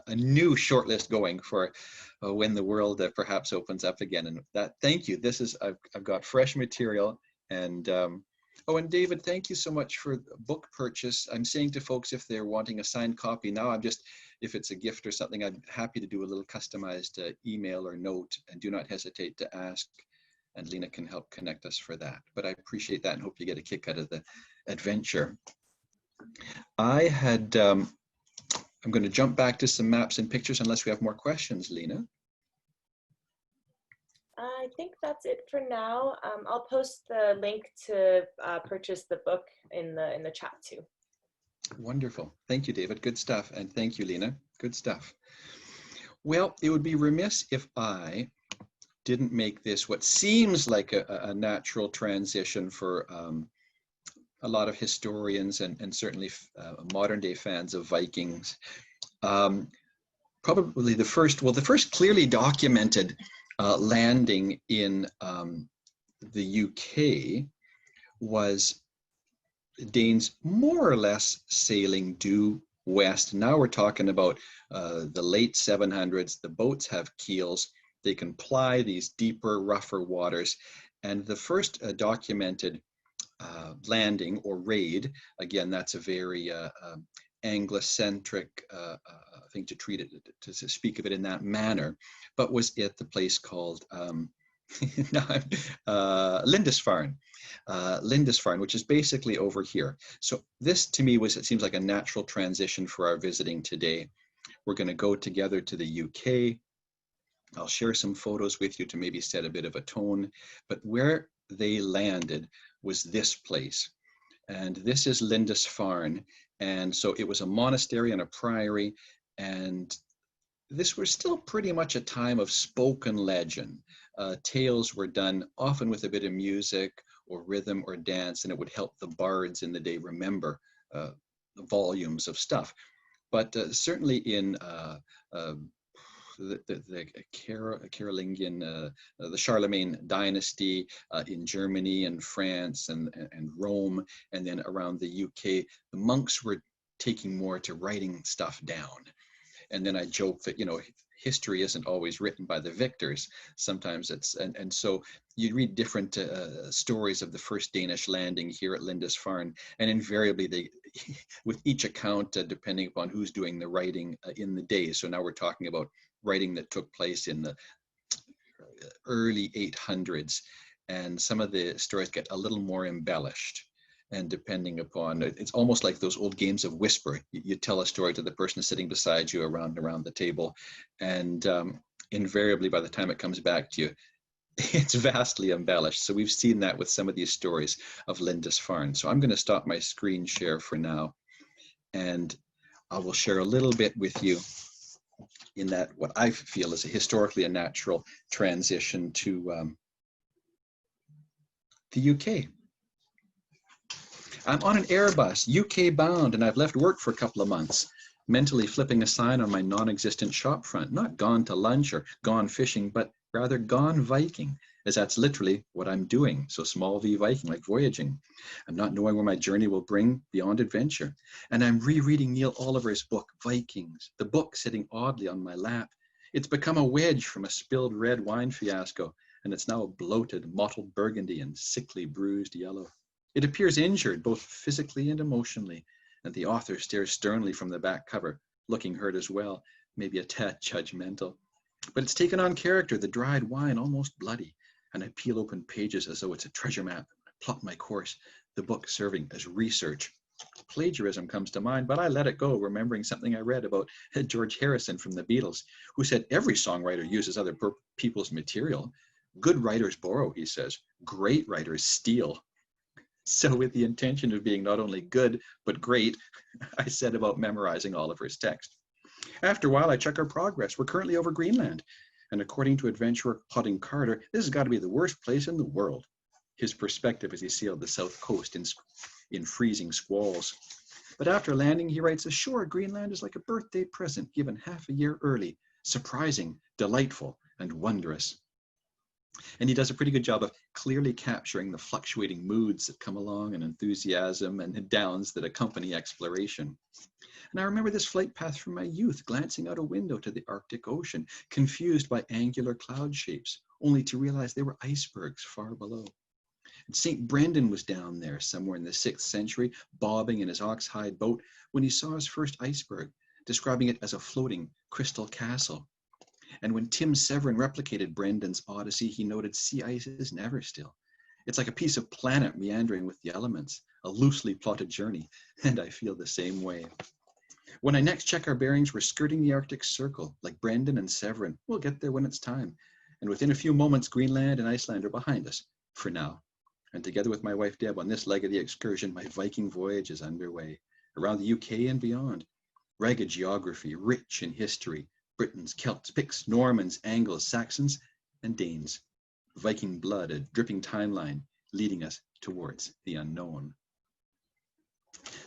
S1: a new short list going for when the world perhaps opens up again. And that, thank you. This is, I've got fresh material. And oh, and David, thank you so much for book purchase. I'm saying to folks, if they're wanting a signed copy now, if it's a gift or something, I'm happy to do a little customized email or note, and do not hesitate to ask, and Lena can help connect us for that. But I appreciate that and hope you get a kick out of the adventure. I had, I'm going to jump back to some maps and pictures unless we have more questions, Lena.
S5: I think that's it for now. I'll post the link to purchase the book in the chat too.
S1: Wonderful. Thank you, David. Good stuff. And thank you, Lena. Good stuff. Well, it would be remiss if I didn't make this what seems like a natural transition for a lot of historians and certainly modern day fans of Vikings. Probably the first clearly documented landing in the UK was Danes more or less sailing due west. Now we're talking about the late 700s. The boats have keels. They can ply these deeper, rougher waters. And the first documented landing or raid, again, that's a very Anglo-centric thing to treat it, to speak of it in that manner, but was at the place called Lindisfarne. Lindisfarne, which is basically over here. So this to me it seems like a natural transition for our visiting today. We're going to go together to the UK. I'll share some photos with you to maybe set a bit of a tone, but where they landed was this place. And this is Lindisfarne. And so it was a monastery and a priory, and this was still pretty much a time of spoken legend. Tales were done often with a bit of music or rhythm or dance, and it would help the bards in the day remember the volumes of stuff. But certainly in the Carolingian, the Charlemagne dynasty in Germany and France and Rome, and then around the UK, the monks were taking more to writing stuff down. And then I joke that, you know, history isn't always written by the victors. Sometimes it's, and so you read different stories of the first Danish landing here at Lindisfarne, and invariably they, with each account, depending upon who's doing the writing in the day. So now we're talking about writing that took place in the early 800s, and some of the stories get a little more embellished. And depending upon, it's almost like those old games of whisper. You tell a story to the person sitting beside you around the table, and invariably by the time it comes back to you, it's vastly embellished. So we've seen that with some of these stories of Lindisfarne. So I'm going to stop my screen share for now, and I will share a little bit with you in that what I feel is historically a natural transition to the UK. I'm on an Airbus, UK bound, and I've left work for a couple of months, mentally flipping a sign on my non-existent shop front, not gone to lunch or gone fishing, but rather gone Viking, as that's literally what I'm doing. So small V Viking, like voyaging. I'm not knowing where my journey will bring beyond adventure. And I'm rereading Neil Oliver's book, Vikings, the book sitting oddly on my lap. It's become a wedge from a spilled red wine fiasco, and it's now a bloated, mottled burgundy and sickly bruised yellow. It appears injured, both physically and emotionally, and the author stares sternly from the back cover, looking hurt as well, maybe a tad judgmental. But it's taken on character, the dried wine almost bloody, and I peel open pages as though it's a treasure map. I plot my course, the book serving as research. Plagiarism comes to mind, but I let it go, remembering something I read about George Harrison from the Beatles, who said every songwriter uses other people's material. Good writers borrow, he says. Great writers steal. So with the intention of being not only good, but great, I set about memorizing Oliver's text. After a while, I check our progress. We're currently over Greenland. And according to adventurer Hodding Carter, this has got to be the worst place in the world. His perspective as he sailed the south coast in freezing squalls. But after landing, he writes, ashore, Greenland is like a birthday present given half a year early, surprising, delightful, and wondrous. And he does a pretty good job of clearly capturing the fluctuating moods that come along and enthusiasm and downs that accompany exploration. And I remember this flight path from my youth, glancing out a window to the Arctic Ocean, confused by angular cloud shapes, only to realize they were icebergs far below. And St. Brendan was down there somewhere in the 6th century, bobbing in his ox-hide boat when he saw his first iceberg, describing it as a floating crystal castle. And when Tim Severin replicated Brendan's Odyssey, he noted sea ice is never still. It's like a piece of planet meandering with the elements, a loosely plotted journey, and I feel the same way. When I next check our bearings, we're skirting the Arctic Circle, like Brendan and Severin. We'll get there when it's time. And within a few moments, Greenland and Iceland are behind us, for now. And together with my wife Deb on this leg of the excursion, my Viking voyage is underway, around the UK and beyond. Ragged geography, rich in history, Britons, Celts, Picts, Normans, Angles, Saxons, and Danes. Viking blood, a dripping timeline leading us towards the unknown.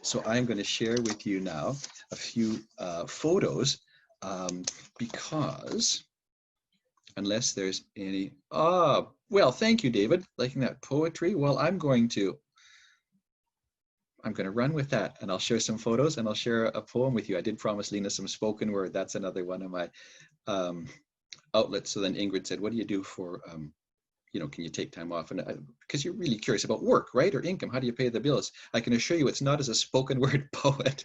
S1: So I'm going to share with you now a few photos because unless there's any, well, thank you, David, liking that poetry. Well, I'm going to run with that, and I'll share some photos and I'll share a poem with you. I did promise Lena some spoken word. That's another one of my outlets. So then Ingrid said, what do you do for, can you take time off? And because you're really curious about work, right? Or income, how do you pay the bills? I can assure you it's not as a spoken word poet.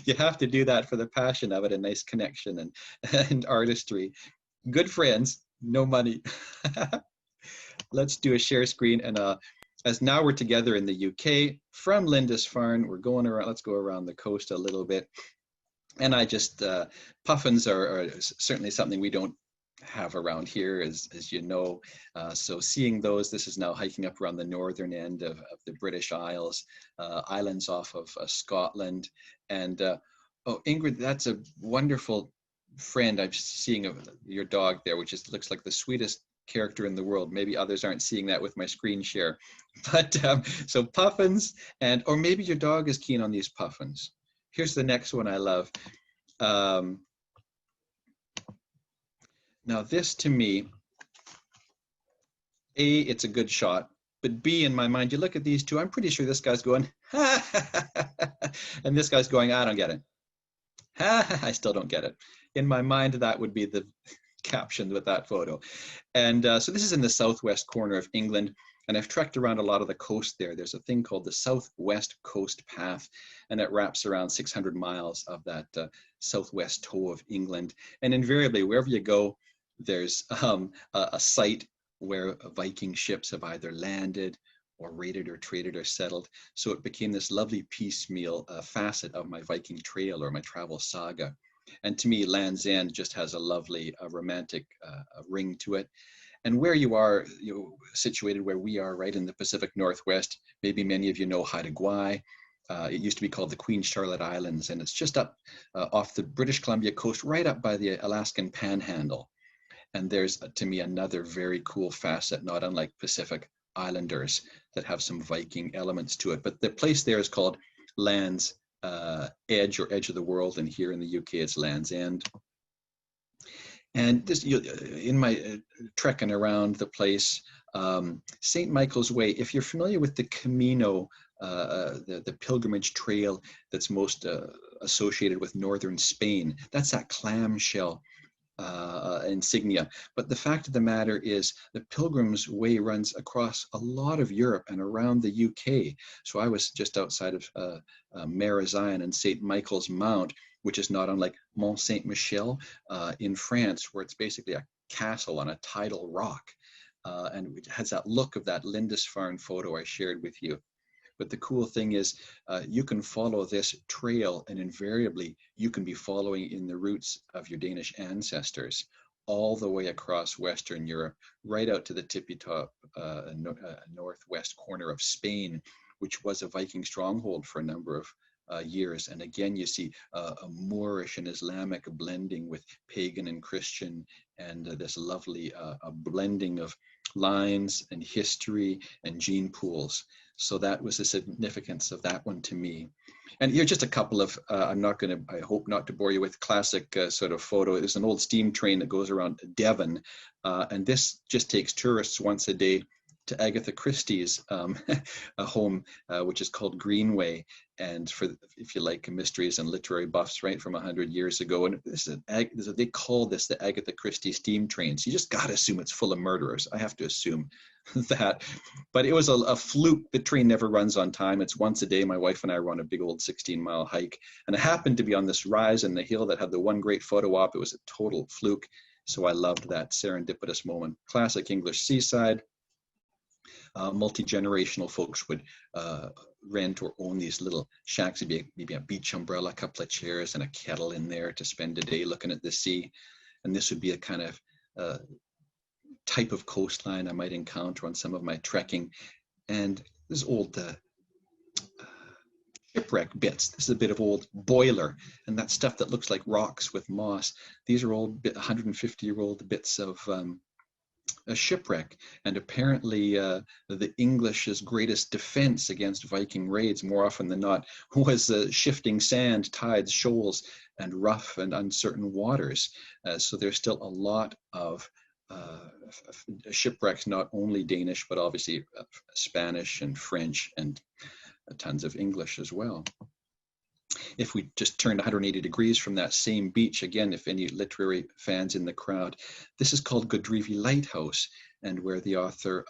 S1: You have to do that for the passion of it, a nice connection and artistry. Good friends, no money. Let's do a share screen. And as now we're together in the UK from Lindisfarne, we're going around, let's go around the coast a little bit. And I just, puffins are certainly something we don't have around here, as you know. So seeing those, this is now hiking up around the northern end of the British Isles, islands off of Scotland. And oh, Ingrid, that's a wonderful friend. I'm seeing your dog there, which looks like the sweetest character in the world. Maybe others aren't seeing that with my screen share. But so puffins, or maybe your dog is keen on these puffins. Here's the next one I love. Now this to me, A, it's a good shot, but B, in my mind, you look at these two, I'm pretty sure this guy's going, and this guy's going, I don't get it. I still don't get it. In my mind, that would be the caption with that photo. And so this is in the southwest corner of England, and I've trekked around a lot of the coast there. There's a thing called the Southwest Coast Path, and it wraps around 600 miles of that southwest toe of England. And invariably, wherever you go, there's a site where Viking ships have either landed or raided or traded or settled. So it became this lovely piecemeal facet of my Viking trail or my travel saga. And to me, Land's End just has a lovely romantic ring to it. And where you are, situated where we are, right in the Pacific Northwest, maybe many of you know Haida Gwaii. It used to be called the Queen Charlotte Islands, and it's just up off the British Columbia coast, right up by the Alaskan Panhandle. And there's, to me, another very cool facet, not unlike Pacific Islanders, that have some Viking elements to it. But the place there is called Land's Edge, or Edge of the World, and here in the UK it's Land's End. And this, in my trekking around the place, St. Michael's Way, if you're familiar with the Camino, the pilgrimage trail that's most associated with northern Spain, that's that clamshell insignia. But the fact of the matter is the Pilgrim's Way runs across a lot of Europe and around the UK. So I was just outside of Mare-Zion and St. Michael's Mount, which is not unlike Mont Saint-Michel in France, where it's basically a castle on a tidal rock. And it has that look of that Lindisfarne photo I shared with you. But the cool thing is you can follow this trail, and invariably you can be following in the roots of your Danish ancestors all the way across Western Europe, right out to the tippy top northwest corner of Spain, which was a Viking stronghold for a number of years. And again, you see a Moorish and Islamic blending with pagan and Christian, and this lovely blending of lines and history and gene pools. So that was the significance of that one to me. And here are just a couple of, I'm not going to, I hope not to bore you with classic sort of photo. There's an old steam train that goes around Devon. And this just takes tourists once a day to Agatha Christie's home, which is called Greenway. And for, if you like, mysteries and literary buffs, right, from 100 years ago. And this is they call this the Agatha Christie steam train. So you just got to assume it's full of murderers. I have to assume that. But it was a fluke. The train never runs on time. It's once a day. My wife and I were on a big old 16-mile hike. And I happened to be on this rise in the hill that had the one great photo op. It was a total fluke. So I loved that serendipitous moment. Classic English seaside. Multi-generational folks would rent or own these little shacks. It'd be maybe a beach umbrella, a couple of chairs, and a kettle in there to spend a day looking at the sea. And this would be a kind of type of coastline I might encounter on some of my trekking. And this old shipwreck bits. This is a bit of old boiler, and that stuff that looks like rocks with moss. These are old 150-year-old bits of a shipwreck, and apparently the English's greatest defense against Viking raids, more often than not, was shifting sand, tides, shoals, and rough and uncertain waters. So there's still a lot of shipwrecks, not only Danish, but obviously Spanish and French and tons of English as well. If we just turned 180 degrees from that same beach, again, if any literary fans in the crowd, this is called Godrevy Lighthouse, and where the author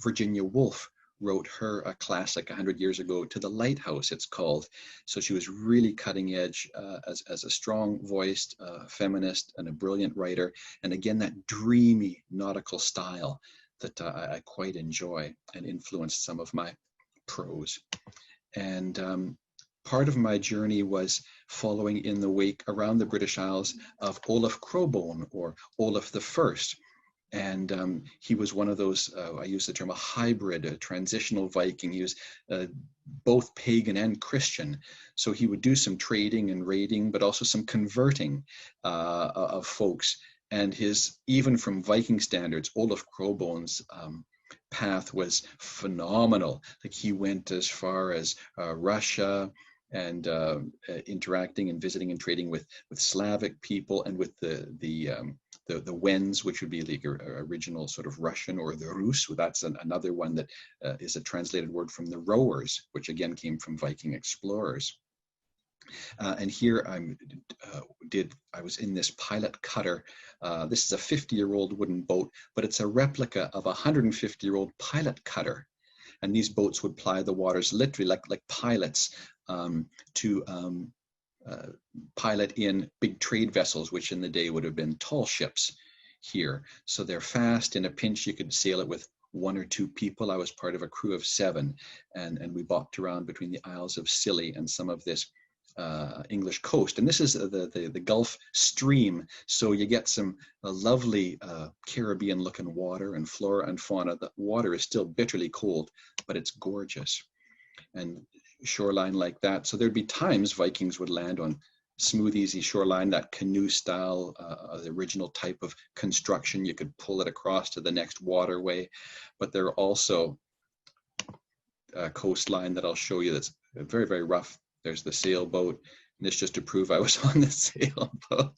S1: Virginia Woolf wrote her a classic 100 years ago, To the Lighthouse, it's called. So she was really cutting edge as a strong-voiced feminist and a brilliant writer. And again, that dreamy nautical style that I quite enjoy and influenced some of my prose. And part of my journey was following in the wake around the British Isles of Olaf Crowbone, or Olaf the First. And he was one of those, I use the term a hybrid, a transitional Viking. He was both pagan and Christian. So he would do some trading and raiding, but also some converting of folks. And his, even from Viking standards, Olaf Crowbone's path was phenomenal. Like, he went as far as Russia, and interacting and visiting and trading with Slavic people, and with the Wends, which would be the original sort of Russian, or the Rus. That's another one that is a translated word from the rowers, which again came from Viking explorers. And here I was in this pilot cutter. This is a 50-year-old wooden boat, but it's a replica of a 150-year-old pilot cutter. And these boats would ply the waters literally like pilots to pilot in big trade vessels, which in the day would have been tall ships here. So they're fast. In a pinch, you could sail it with 1 or 2 people. I was part of a crew of 7, and we bopped around between the Isles of Scilly and some of this English coast. And this is the Gulf Stream. So you get some lovely Caribbean looking water and flora and fauna. The water is still bitterly cold, but it's gorgeous. And shoreline like that. So there'd be times Vikings would land on smooth, easy shoreline, that canoe style, the original type of construction. You could pull it across to the next waterway. But there are also a coastline that I'll show you that's very, very rough. There's the sailboat. And this just to prove I was on the sailboat.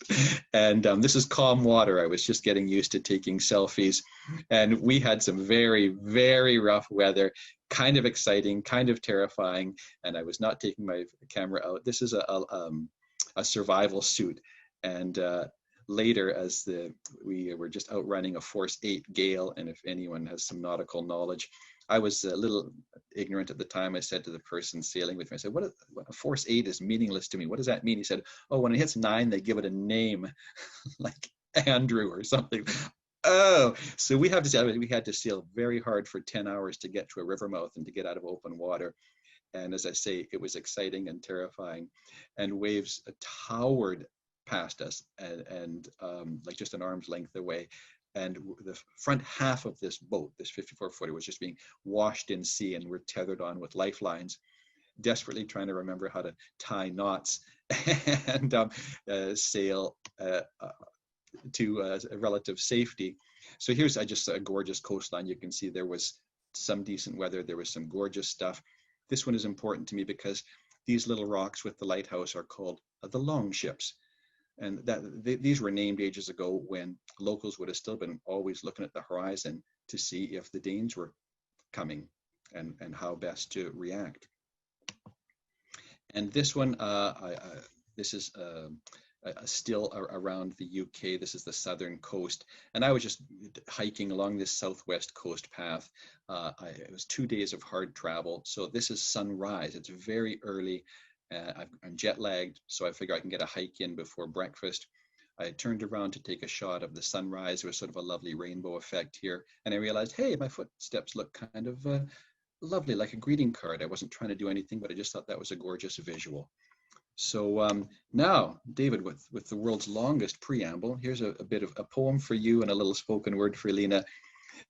S1: And this is calm water. I was just getting used to taking selfies. And we had some very, very rough weather, kind of exciting, kind of terrifying. And I was not taking my camera out. This is a survival suit. And later as we were just outrunning a force 8 gale. And if anyone has some nautical knowledge, I was a little ignorant at the time. I said to the person sailing with me, I said, what a force 8 is meaningless to me. What does that mean? He said, oh, when it hits 9, they give it a name like Andrew or something. Oh, so we had to sail very hard for 10 hours to get to a river mouth and to get out of open water. And as I say, it was exciting and terrifying. And waves towered past us and like just an arm's length away. And the front half of this boat, this 54-footer, was just being washed in sea, and we're tethered on with lifelines, desperately trying to remember how to tie knots and sail to relative safety. So here's just a gorgeous coastline. You can see there was some decent weather. There was some gorgeous stuff. This one is important to me because these little rocks with the lighthouse are called the long ships. And these were named ages ago when locals would have still been always looking at the horizon to see if the Danes were coming and how best to react. And this one, this is still around the UK. This is the southern coast. And I was just hiking along this southwest coast path. It was 2 days of hard travel. So this is sunrise. It's very early. I'm jet lagged, so I figure I can get a hike in before breakfast. I turned around to take a shot of the sunrise. There was sort of a lovely rainbow effect here. And I realized, hey, my footsteps look kind of lovely, like a greeting card. I wasn't trying to do anything, but I just thought that was a gorgeous visual. So now, David, with the world's longest preamble, here's a bit of a poem for you and a little spoken word for Lena.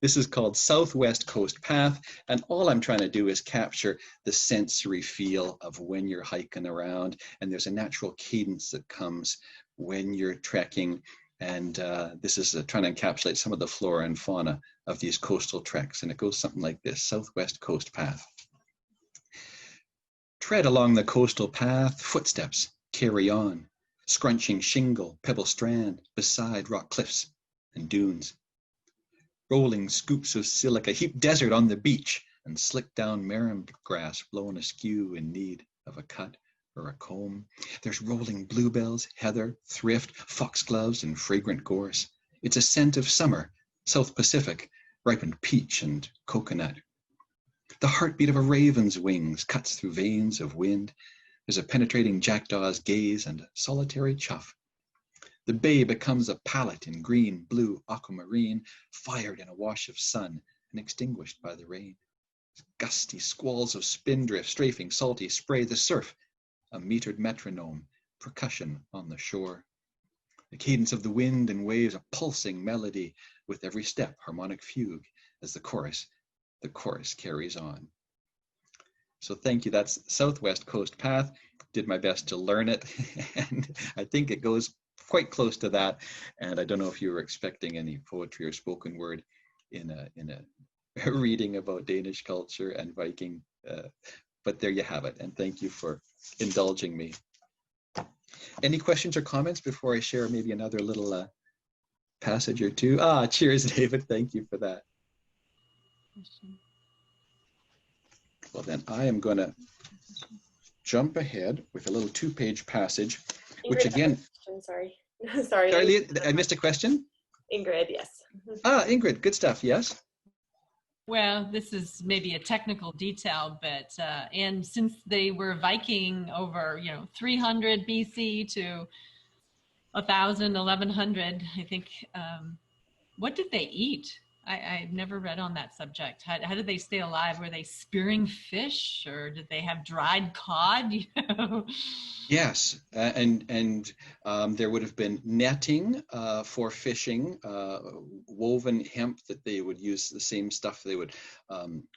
S1: This is called Southwest Coast Path, and all I'm trying to do is capture the sensory feel of when you're hiking around, and there's a natural cadence that comes when you're trekking, and this is trying to encapsulate some of the flora and fauna of these coastal treks, and it goes something like this: Southwest Coast Path. Tread along the coastal path, footsteps carry on, scrunching shingle, pebble strand, beside rock cliffs and dunes. Rolling scoops of silica heap desert on the beach, and slick down marram grass blown askew in need of a cut or a comb. There's rolling bluebells, heather, thrift, foxgloves, and fragrant gorse. It's a scent of summer, South Pacific, ripened peach and coconut. The heartbeat of a raven's wings cuts through veins of wind. There's a penetrating jackdaw's gaze and solitary chuff. The bay becomes a palette in green, blue, aquamarine, fired in a wash of sun and extinguished by the rain. Gusty squalls of spindrift strafing salty spray, the surf, a metered metronome, percussion on the shore. The cadence of the wind and waves, a pulsing melody with every step, harmonic fugue as the chorus carries on. So thank you. That's Southwest Coast Path. Did my best to learn it, and I think it goes quite close to that. And I don't know if you were expecting any poetry or spoken word in a reading about Danish culture and Viking, but there you have it. And thank you for indulging me. Any questions or comments before I share maybe another little passage or two? Cheers, David. Thank you for that. Well, then I am going to jump ahead with a little 2-page passage, which again,
S5: sorry.
S1: Sorry, I missed a question.
S5: Ingrid, yes.
S1: Ingrid, good stuff. Yes.
S2: Well, this is maybe a technical detail, but and since they were Viking over 300 BC to 1000, 1100, I think. What did they eat? I've never read on that subject. How did they stay alive? Were they spearing fish, or did they have dried cod?
S1: Yes, and there would have been netting for fishing, woven hemp that they would use the same stuff they would,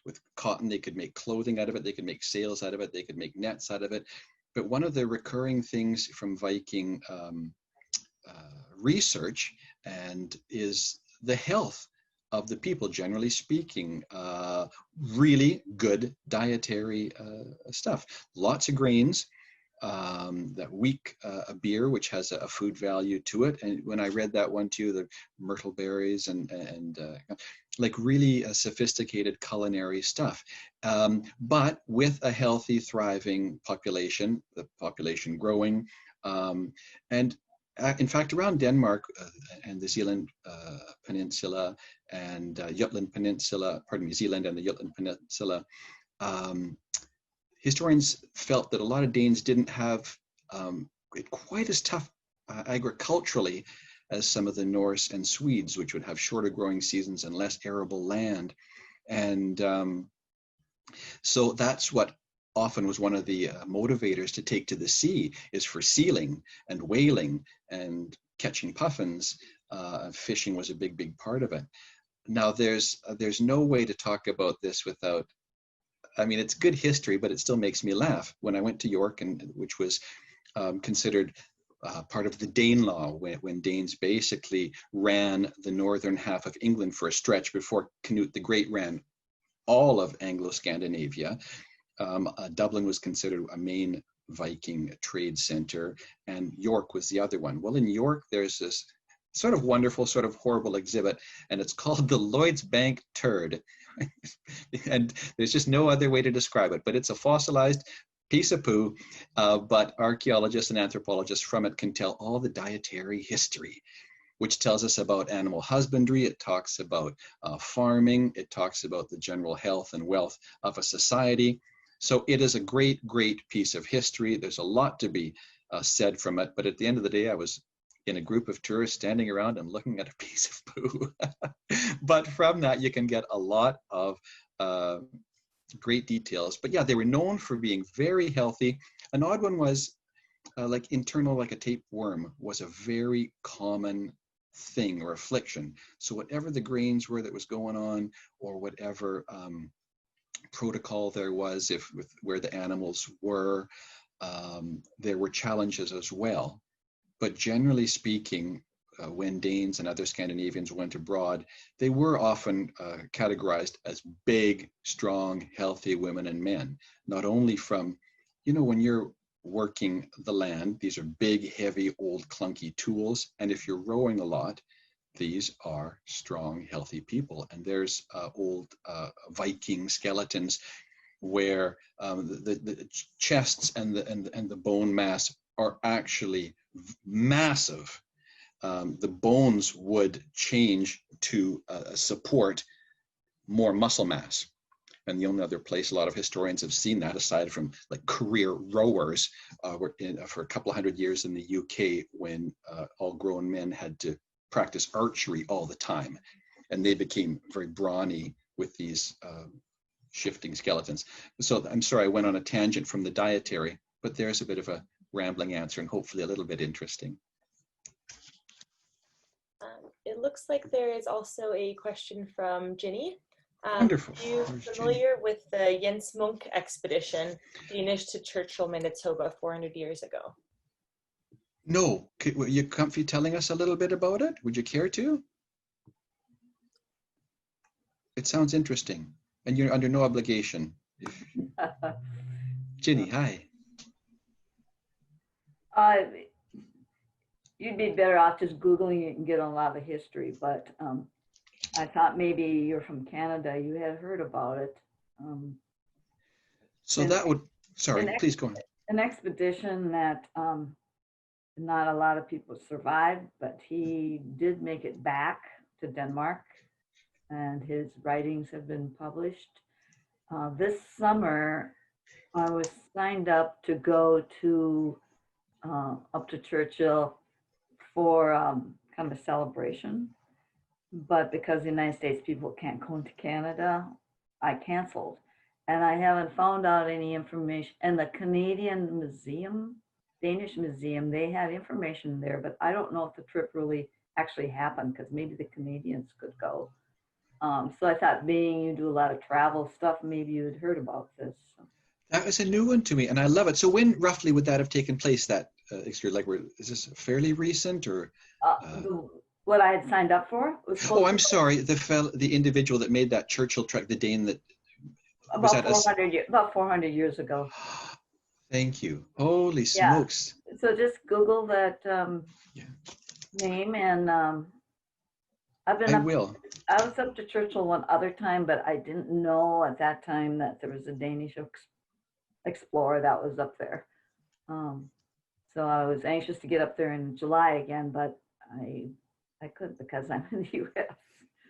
S1: with cotton, they could make clothing out of it, they could make sails out of it, they could make nets out of it. But one of the recurring things from Viking research is the health of the people, generally speaking. Really good dietary stuff. Lots of grains, that weak beer, which has a food value to it. And when I read that one too, the myrtle berries and like really sophisticated culinary stuff. But with a healthy, thriving population, the population growing, and in fact, around Denmark and the Zealand Peninsula and Jutland Peninsula, pardon me, Zealand and the Jutland Peninsula, historians felt that a lot of Danes didn't have it quite as tough agriculturally as some of the Norse and Swedes, which would have shorter growing seasons and less arable land. And so that's what often was one of the motivators to take to the sea, is for sealing and whaling and catching puffins. Fishing was a big part of it. Now there's no way to talk about this without, I mean, it's good history, but it still makes me laugh. When I went to York, and which was considered part of the Danelaw, when Danes basically ran the northern half of England for a stretch before Canute the Great ran all of Anglo-Scandinavia. Dublin was considered a main Viking trade center, and York was the other one. Well, in York, there's this sort of wonderful, sort of horrible exhibit, and it's called the Lloyd's Bank Turd. And there's just no other way to describe it, but it's a fossilized piece of poo, but archaeologists and anthropologists from it can tell all the dietary history, which tells us about animal husbandry. It talks about farming. It talks about the general health and wealth of a society. So it is a great piece of history. There's a lot to be said from it, but at the end of the day, I was in a group of tourists standing around and looking at a piece of poo. But from that, you can get a lot of great details. But yeah, they were known for being very healthy. An odd one was like internal, like a tapeworm, was a very common thing or affliction. So whatever the grains were that was going on, or whatever protocol there was, with where the animals were, there were challenges as well. But generally speaking, when Danes and other Scandinavians went abroad, they were often categorized as big, strong, healthy women and men. Not only from, you know, when you're working the land, these are big, heavy, old, clunky tools. And if you're rowing a lot, these are strong, healthy people. And there's old Viking skeletons where the chests and the bone mass are actually massive. The bones would change to support more muscle mass. And the only other place a lot of historians have seen that, aside from like career rowers, were for a couple of hundred years in the UK, when all grown men had to practice archery all the time. And they became very brawny with these shifting skeletons. So I'm sorry, I went on a tangent from the dietary, but there's a bit of a rambling answer and hopefully a little bit interesting.
S5: It looks like there is also a question from Ginny.
S1: Wonderful.
S5: Are you familiar with the Jens Munk expedition, Danish to Churchill, Manitoba, 400 years ago?
S1: No. Were you comfy telling us a little bit about it? Would you care to? It sounds interesting, and you're under no obligation. Ginny, hi.
S4: You'd be better off just Googling it and get a lot of history, but I thought maybe you're from Canada, you had heard about it.
S1: So that would, sorry, please go on.
S4: An expedition that not a lot of people survived, but he did make it back to Denmark, and his writings have been published. This summer, I was signed up to go to up to Churchill for kind of a celebration, but because the United States people can't go into Canada, I canceled, and I haven't found out any information. And the Canadian Museum, Danish Museum, they had information there, but I don't know if the trip really actually happened, because maybe the Canadians could go. So I thought, being you do a lot of travel stuff, maybe you had heard about this.
S1: That was a new one to me, and I love it. So when roughly would that have taken place, that experience? Like, is this fairly recent, or?
S4: What I had signed up for was
S1: Oh, I'm sorry. The individual that made that Churchill trek, the Dane that was
S4: about 400 years ago.
S1: Thank you. Holy smokes!
S4: So just Google that name, and I've been. I was up to Churchill one other time, but I didn't know at that time that there was a Danish explorer that was up there. So I was anxious to get up there in July again, but I couldn't because I'm in the U.S.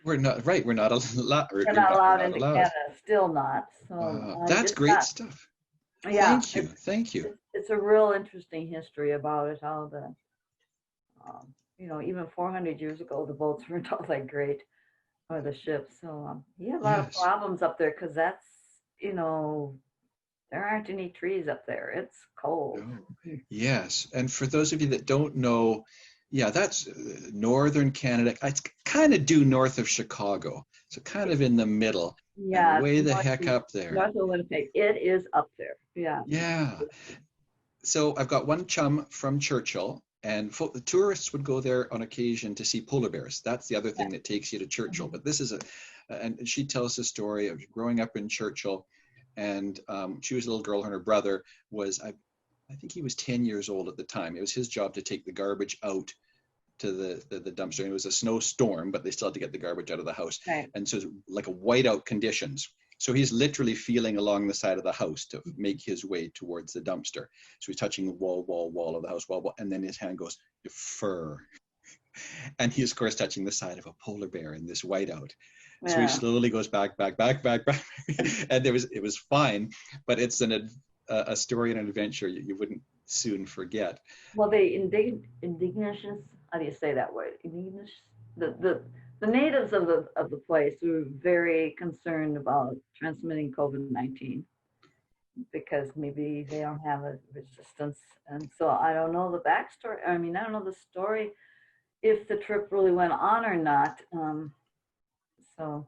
S1: We're not right. We're not allowed.
S4: We're not allowed into Canada, still not. So
S1: Wow,
S4: I
S1: that's
S4: just
S1: great
S4: got,
S1: stuff.
S4: yeah,
S1: Thank you. Thank you.
S4: it's a real interesting history about it, how the, even 400 years ago, the boats weren't all that great, or the ships. So you have a lot of
S1: Yes.
S4: problems up there because that's, there aren't any trees up there. It's cold.
S1: Oh, yes. And for those of you that don't know, yeah, that's northern Canada. It's kind of due north of Chicago. So kind of in the middle
S4: Yeah,
S1: and way
S4: it's
S1: the heck up there.
S4: north of Winnipeg. It is up there. Yeah.
S1: Yeah. So I've got one chum from Churchill, and the tourists would go there on occasion to see polar bears. That's the other thing that takes you to Churchill. But this is and she tells the story of growing up in Churchill, and she was a little girl, and her brother was, I think he was 10 years old at the time. It was his job to take the garbage out to the dumpster. And it was a snowstorm, but they still had to get the garbage out of the house.
S4: Right.
S1: And so it's like a whiteout conditions. So he's literally feeling along the side of the house to make his way towards the dumpster. So he's touching the wall of the house, wall, and then his hand goes, fur. And he's, of course, touching the side of a polar bear in this whiteout.
S4: Yeah.
S1: So he slowly goes back. And it was fine, but it's a story and an adventure you wouldn't soon forget.
S4: Well, the indigenous, how do you say that word? Indigenous, the natives of the place were very concerned about transmitting COVID-19 because maybe they don't have a resistance. And so I don't know the backstory. I mean, I don't know the story if the trip really went on or not. So.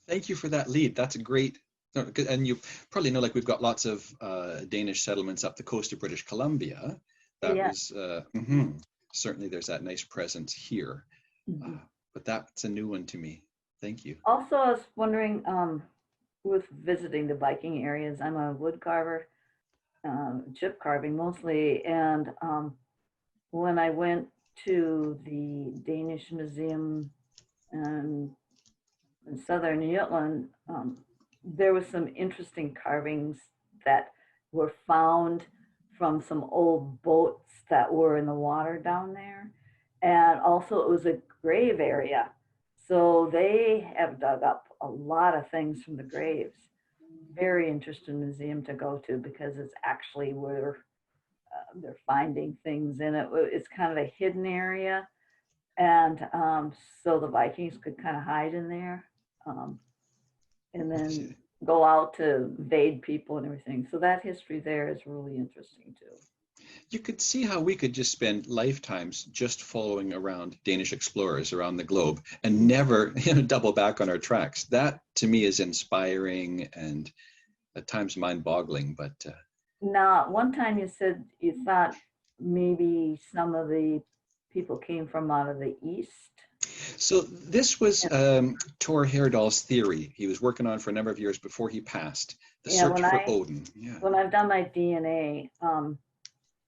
S1: Thank you for that lead. That's a great. And you probably know, like, we've got lots of Danish settlements up the coast of British Columbia. That was certainly, there's that nice presence here. But that's a new one to me. Thank you.
S4: Also, I was wondering, with visiting the Viking areas, I'm a wood carver, chip carving mostly. And when I went to the Danish Museum in southern Jutland, there was some interesting carvings that were found from some old boats that were in the water down there. And also it was a grave area. So they have dug up a lot of things from the graves. Very interesting museum to go to because it's actually where they're finding things in it. It's kind of a hidden area. And so the Vikings could kind of hide in there. And then go out to invade people and everything. So that history there is really interesting too.
S1: You could see how we could just spend lifetimes just following around Danish explorers around the globe and never double back on our tracks. That to me is inspiring and at times mind-boggling. But
S4: now, one time you said you thought maybe some of the people came from out of the East.
S1: So this was Thor Heyerdahl's theory. He was working on for a number of years before he passed. The search for Odin. Yeah.
S4: When I've done my DNA,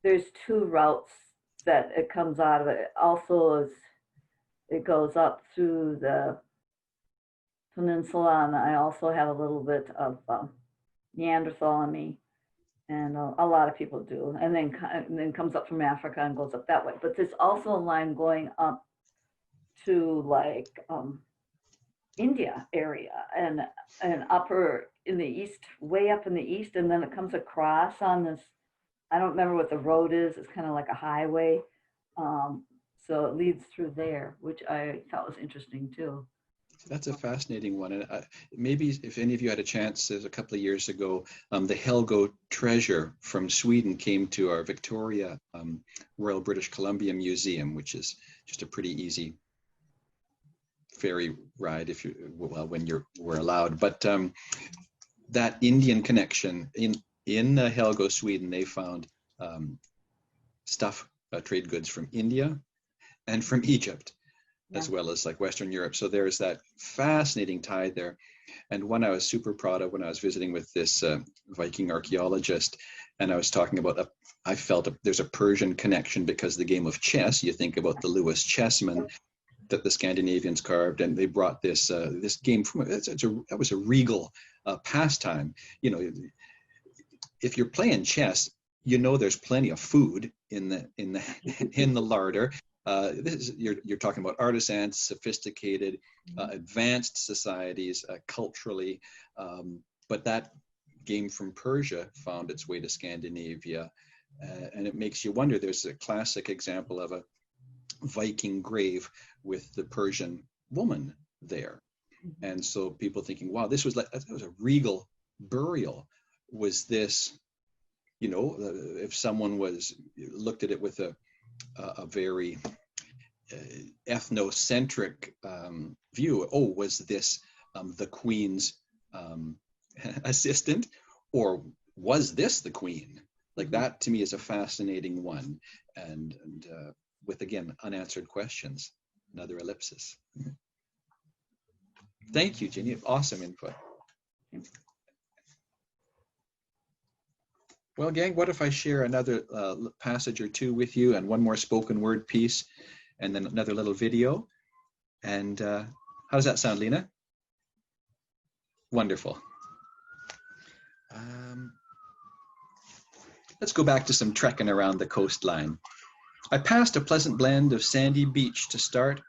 S4: there's two routes that it comes out of it. Also, it goes up through the peninsula, and I also have a little bit of Neanderthal in me, and a lot of people do. And then comes up from Africa and goes up that way. But there's also a line going up to like India area and upper in the east, way up in the east, and then it comes across on this, I don't remember what the road is, it's kind of like a highway. So it leads through there, which I thought was interesting too.
S1: That's a fascinating one. And maybe if any of you had a chance, there's a couple of years ago, the Helgo treasure from Sweden came to our Victoria Royal British Columbia Museum, which is just a pretty easy ferry ride when we're allowed. But that Indian connection in Helgo, Sweden, they found trade goods from India and from Egypt, as well as like Western Europe. So there's that fascinating tie there. And one I was super proud of when I was visiting with this Viking archaeologist, and I was talking about, I felt there's a Persian connection because the game of chess, you think about the Lewis chessmen that the Scandinavians carved, and they brought this this game from, that was a regal pastime. You know, if you're playing chess, you know there's plenty of food in the in the larder. You're talking about artisans, sophisticated, advanced societies culturally, but that game from Persia found its way to Scandinavia, and it makes you wonder. There's a classic example of a Viking grave with the Persian woman there, and so people thinking, wow, this was a regal burial. Was this, you know, if someone looked at it with a very ethnocentric view, oh, was this the queen's assistant, or was this the queen? Like, that to me is a fascinating one, and with, again, unanswered questions, another ellipsis. Thank you, Ginny. Awesome input. Well, gang, what if I share another passage or two with you, and one more spoken word piece, and then another little video? And how does that sound, Lena? Wonderful. Let's go back to some trekking around the coastline. I passed a pleasant blend of sandy beach to start.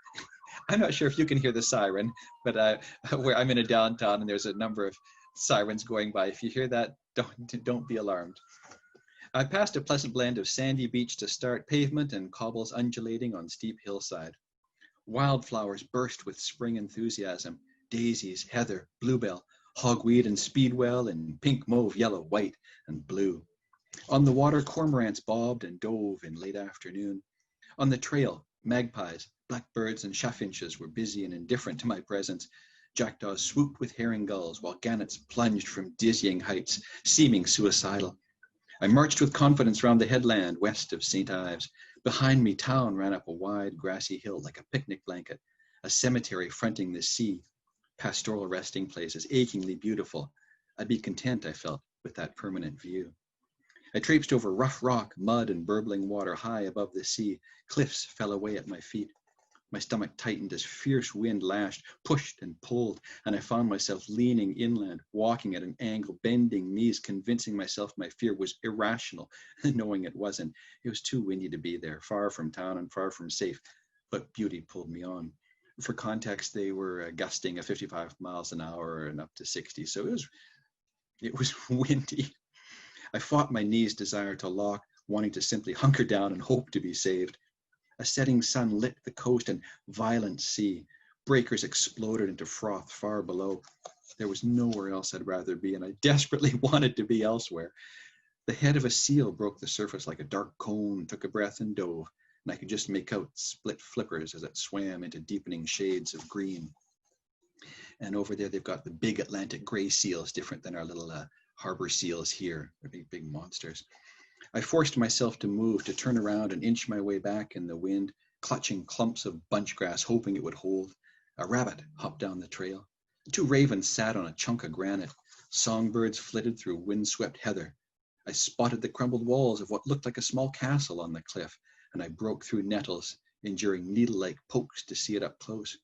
S1: I'm not sure if you can hear the siren, but where I'm in a downtown, and there's a number of sirens going by. If you hear that, don't be alarmed. I passed a pleasant blend of sandy beach to start, pavement and cobbles undulating on steep hillside. Wildflowers burst with spring enthusiasm, daisies, heather, bluebell, hogweed and speedwell in pink, mauve, yellow, white, and blue. On the water, cormorants bobbed and dove in late afternoon. On the trail, magpies, blackbirds, and chaffinches were busy and indifferent to my presence. Jackdaws swooped with herring gulls, while gannets plunged from dizzying heights, seeming suicidal. I marched with confidence round the headland west of St. Ives. Behind me, town ran up a wide, grassy hill like a picnic blanket, a cemetery fronting the sea, pastoral resting places, achingly beautiful. I'd be content, I felt, with that permanent view. I traipsed over rough rock, mud, and burbling water high above the sea. Cliffs fell away at my feet. My stomach tightened as fierce wind lashed, pushed and pulled, and I found myself leaning inland, walking at an angle, bending knees, convincing myself my fear was irrational, knowing it wasn't. It was too windy to be there, far from town and far from safe, but beauty pulled me on. For context, they were gusting at 55 miles an hour and up to 60, so it was windy. I fought my knee's desire to lock, wanting to simply hunker down and hope to be saved. A setting sun lit the coast and violent sea. Breakers exploded into froth far below. There was nowhere else I'd rather be, and I desperately wanted to be elsewhere. The head of a seal broke the surface like a dark cone, took a breath and dove, and I could just make out split flippers as it swam into deepening shades of green. And over there, they've got the big Atlantic gray seals, different than our little harbor seals here. They're big monsters. I forced myself to move, to turn around and inch my way back in the wind, clutching clumps of bunch grass, hoping it would hold. A rabbit hopped down the trail. 2 ravens sat on a chunk of granite. Songbirds flitted through windswept heather. I spotted the crumbled walls of what looked like a small castle on the cliff, and I broke through nettles, enduring needle-like pokes to see it up close.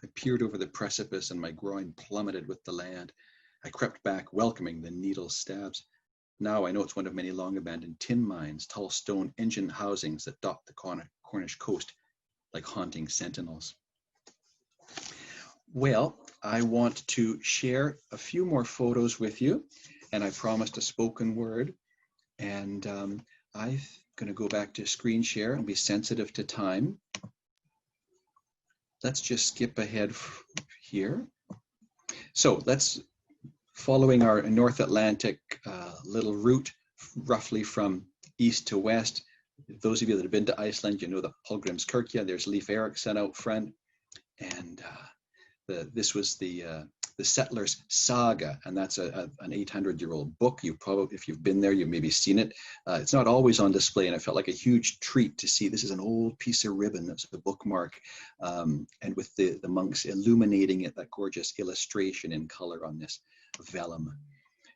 S1: I peered over the precipice, and my groin plummeted with the land. I crept back, welcoming the needle stabs. Now I know it's one of many long-abandoned tin mines, tall stone engine housings that dot the Cornish coast like haunting sentinels. Well, I want to share a few more photos with you, and I promised a spoken word, and I'm going to go back to screen share and be sensitive to time. Let's just skip ahead here. So following our North Atlantic little route, roughly from east to west. Those of you that have been to Iceland, you know the Hallgrímskirkja. There's Leif Erikson out front, and this was the Settlers' Saga, and that's an 800-year-old book. You probably, if you've been there, you've maybe seen it. It's not always on display, and it felt like a huge treat to see. This is an old piece of ribbon that's a bookmark, and with the monks illuminating it, that gorgeous illustration in color on this vellum.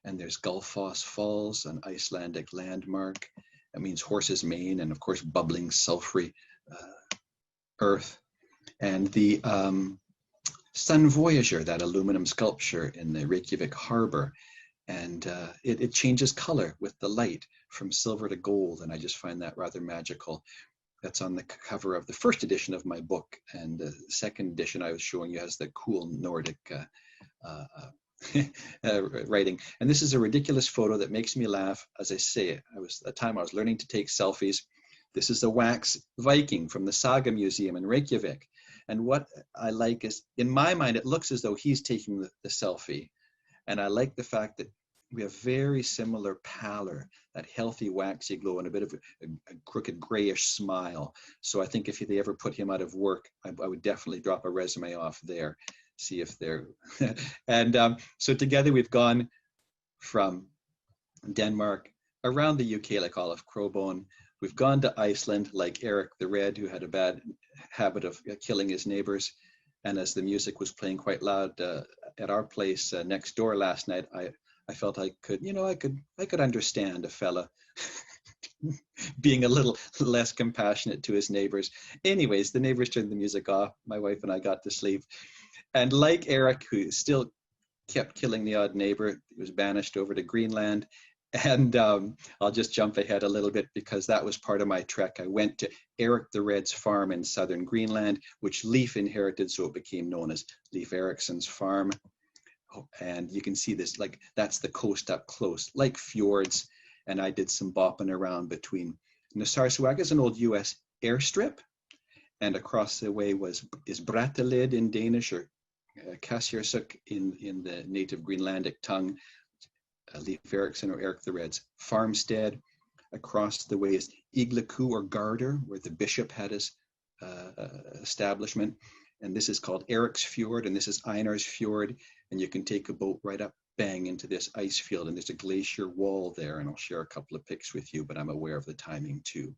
S1: And there's Gullfoss Falls, an Icelandic landmark. That means horse's mane, and of course bubbling sulfury earth. And the Sun Voyager, that aluminum sculpture in the Reykjavik harbor. And it changes color with the light from silver to gold, and I just find that rather magical. That's on the cover of the first edition of my book, and the second edition I was showing you has the cool Nordic writing. And this is a ridiculous photo that makes me laugh. As I say, at the time I was learning to take selfies. This is a wax Viking from the Saga Museum in Reykjavik. And what I like is, in my mind, it looks as though he's taking the selfie. And I like the fact that we have very similar pallor, that healthy waxy glow, and a bit of a crooked grayish smile. So I think if they ever put him out of work, I would definitely drop a resume off there, see if they're, and so together we've gone from Denmark, around the UK like Olive Crowbone. We've gone to Iceland like Eric the Red, who had a bad habit of killing his neighbors. And as the music was playing quite loud at our place next door last night, I felt I could, I could understand a fella being a little less compassionate to his neighbors. Anyways, the neighbors turned the music off. My wife and I got to sleep. And like Eric, who still kept killing the odd neighbor, he was banished over to Greenland. And I'll just jump ahead a little bit because that was part of my trek. I went to Eric the Red's farm in southern Greenland, which Leif inherited, so it became known as Leif Erikson's farm. And you can see this, like, that's the coast up close, like fjords. And I did some bopping around between Narsarsuaq is an old US airstrip, and across the way is Brattahlid in Danish, or Kasjersuk in the native Greenlandic tongue. Leif Erikson, or Eric the Red's farmstead. Across the way is Iglaku or Garder, where the bishop had his establishment. And this is called Eric's Fjord, and this is Einar's Fjord. And you can take a boat right up, bang, into this ice field. And there's a glacier wall there, and I'll share a couple of pics with you, but I'm aware of the timing too.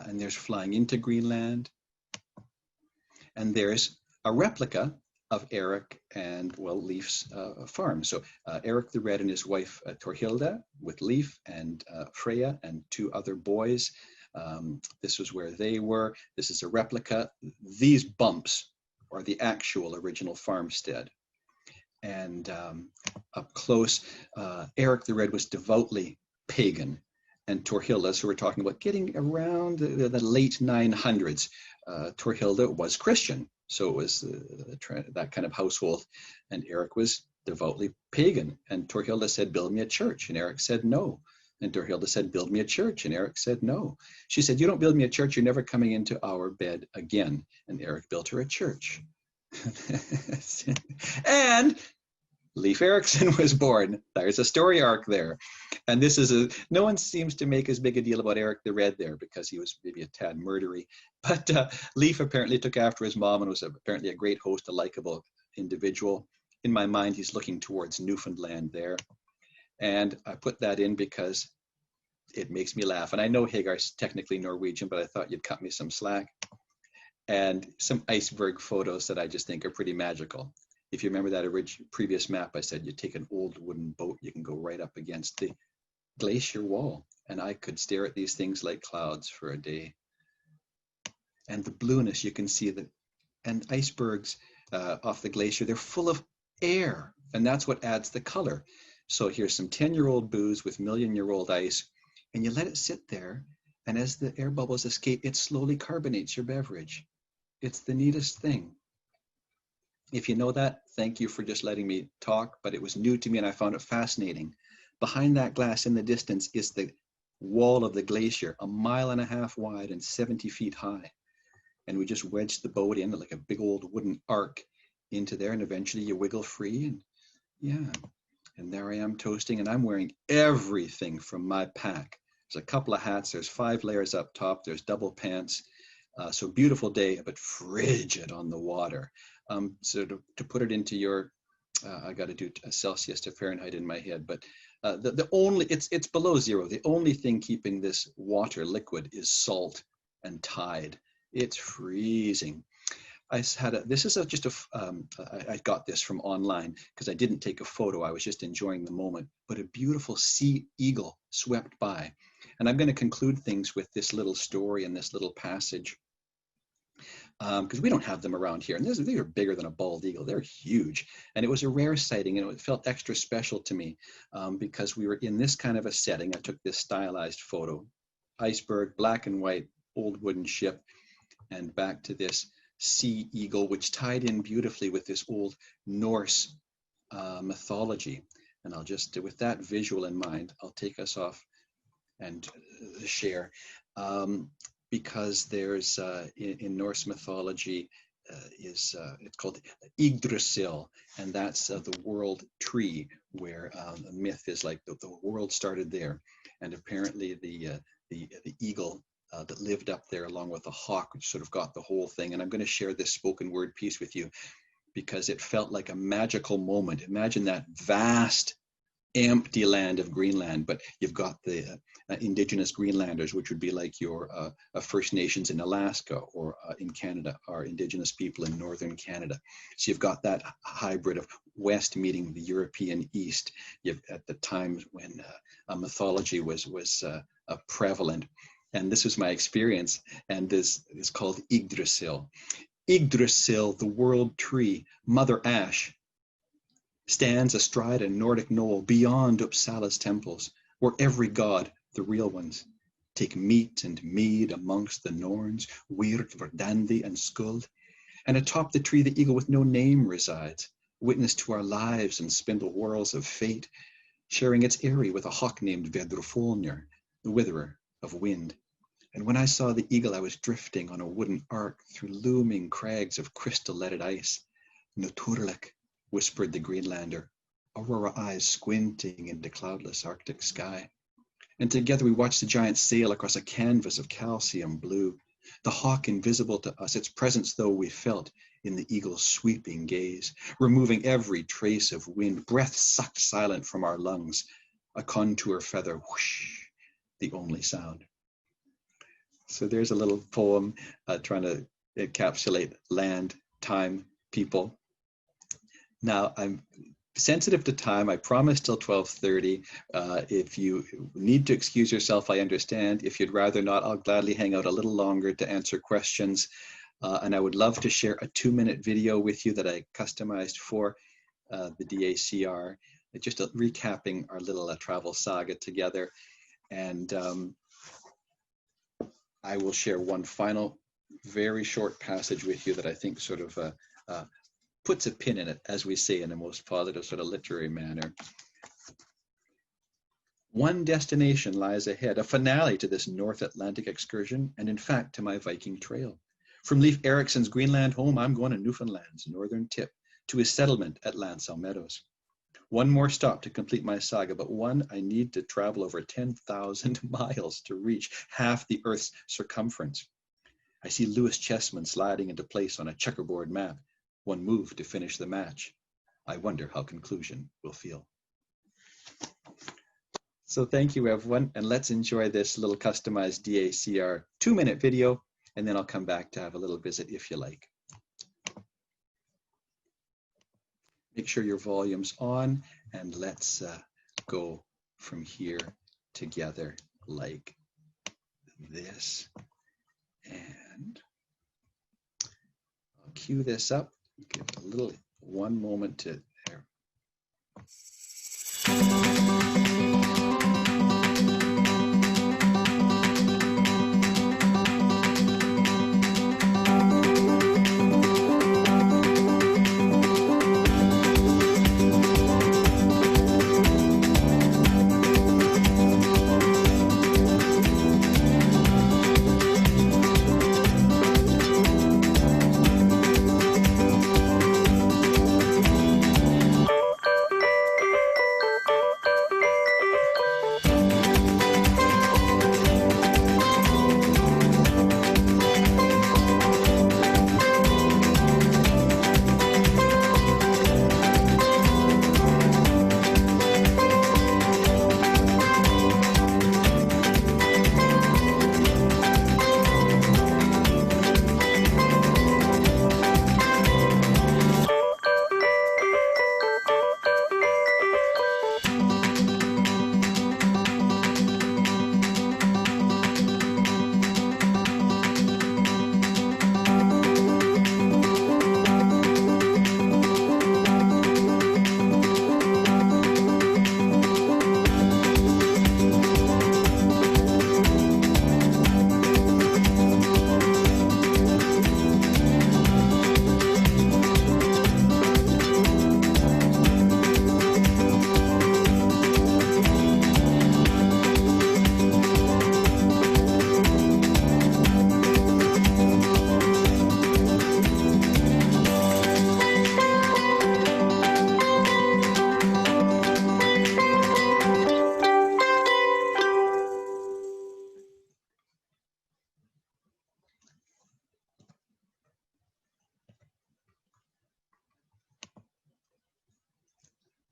S1: And there's flying into Greenland. And there's a replica of Eric and, well, Leif's farm. So Eric the Red and his wife Torhilda with Leif and Freya and 2 other boys. This was where they were. This is a replica. These bumps are the actual original farmstead. And up close, Eric the Red was devoutly pagan. And Torhilda, so we're talking about getting around the late 900s. Torhilda was Christian. So it was that kind of household. And Eric was devoutly pagan. And Torhilda said, build me a church. And Eric said, no. And Torhilda said, build me a church. And Eric said, no. She said, you don't build me a church, you're never coming into our bed again. And Eric built her a church. And Leif Erikson was born. There's a story arc there. And this is no one seems to make as big a deal about Eric the Red there because he was maybe a tad murdery. But Leif apparently took after his mom and was apparently a great host, a likable individual. In my mind, he's looking towards Newfoundland there. And I put that in because it makes me laugh. And I know Hagar's technically Norwegian, but I thought you'd cut me some slack. And some iceberg photos that I just think are pretty magical. If you remember that previous map, I said you take an old wooden boat, you can go right up against the glacier wall. And I could stare at these things like clouds for a day. And the blueness, you can see that. And icebergs off the glacier, they're full of air. And that's what adds the color. So here's some 10-year-old booze with million-year-old ice. And you let it sit there. And as the air bubbles escape, it slowly carbonates your beverage. It's the neatest thing. If you know that, thank you for just letting me talk, but it was new to me and I found it fascinating. Behind that glass in the distance is the wall of the glacier, 1.5 miles wide and 70 feet high. And we just wedged the boat in like a big old wooden arc into there, and eventually you wiggle free, and yeah. And there I am toasting, and I'm wearing everything from my pack. There's a couple of hats, there's 5 layers up top, there's double pants. So beautiful day, but frigid on the water. So to put it into your, I got to do a Celsius to Fahrenheit in my head, but the only, it's below 0. The only thing keeping this water liquid is salt and tide. It's freezing. I had this is I got this from online because I didn't take a photo. I was just enjoying the moment, but a beautiful sea eagle swept by. And I'm going to conclude things with this little story and this little passage. because we don't have them around here. And they are bigger than a bald eagle. They're huge. And it was a rare sighting, and it felt extra special to me because we were in this kind of a setting. I took this stylized photo, iceberg, black and white, old wooden ship, and back to this sea eagle, which tied in beautifully with this old Norse mythology. And I'll just, with that visual in mind, I'll take us off and share. Because there's in Norse mythology it's called Yggdrasil, and that's the world tree, where the myth is like the world started there, and apparently the eagle that lived up there along with the hawk sort of got the whole thing. And I'm going to share this spoken word piece with you because it felt like a magical moment. Imagine that vast empty land of Greenland, but you've got the indigenous Greenlanders, which would be like your First Nations in Alaska, or in Canada, our indigenous people in northern Canada. So you've got that hybrid of West meeting the European East. At the times when mythology was prevalent, and this was my experience. And this is called Yggdrasil. Yggdrasil, the world tree, Mother Ash, stands astride a Nordic knoll beyond Uppsala's temples, where every god, the real ones, take meat and mead amongst the Norns, Weird, Verdandi, and Skuld. And atop the tree, the eagle with no name resides, witness to our lives and spindle whirls of fate, sharing its eyrie with a hawk named Vedrfolnir, the witherer of wind. And when I saw the eagle, I was drifting on a wooden ark through looming crags of crystal-leaded ice. Naturlik, whispered the Greenlander, Aurora eyes squinting into cloudless Arctic sky. And together we watched the giant sail across a canvas of calcium blue, the hawk invisible to us, its presence though we felt in the eagle's sweeping gaze, removing every trace of wind, breath sucked silent from our lungs, a contour feather, whoosh, the only sound. So there's a little poem trying to encapsulate land, time, people. Now, I'm sensitive to time. I promised till 12:30. If you need to excuse yourself, I understand. If you'd rather not, I'll gladly hang out a little longer to answer questions. And I would love to share a 2-minute video with you that I customized for the DACR, just recapping our little travel saga together. And I will share one final, very short passage with you that I think sort of puts a pin in it, as we say in a most positive sort of literary manner. One destination lies ahead, a finale to this North Atlantic excursion, and in fact to my Viking trail. From Leif Erikson's Greenland home, I'm going to Newfoundland's northern tip, to his settlement at Lansell Meadows. One more stop to complete my saga, but one I need to travel over 10,000 miles to reach, half the Earth's circumference. I see Lewis Chessman sliding into place on a checkerboard map. One move to finish the match. I wonder how conclusion will feel. So thank you, everyone, and let's enjoy this little customized DACR 2-minute video, and then I'll come back to have a little visit if you like. Make sure your volume's on, and let's go from here together like this. And I'll cue this up. Give it a little, one moment to there.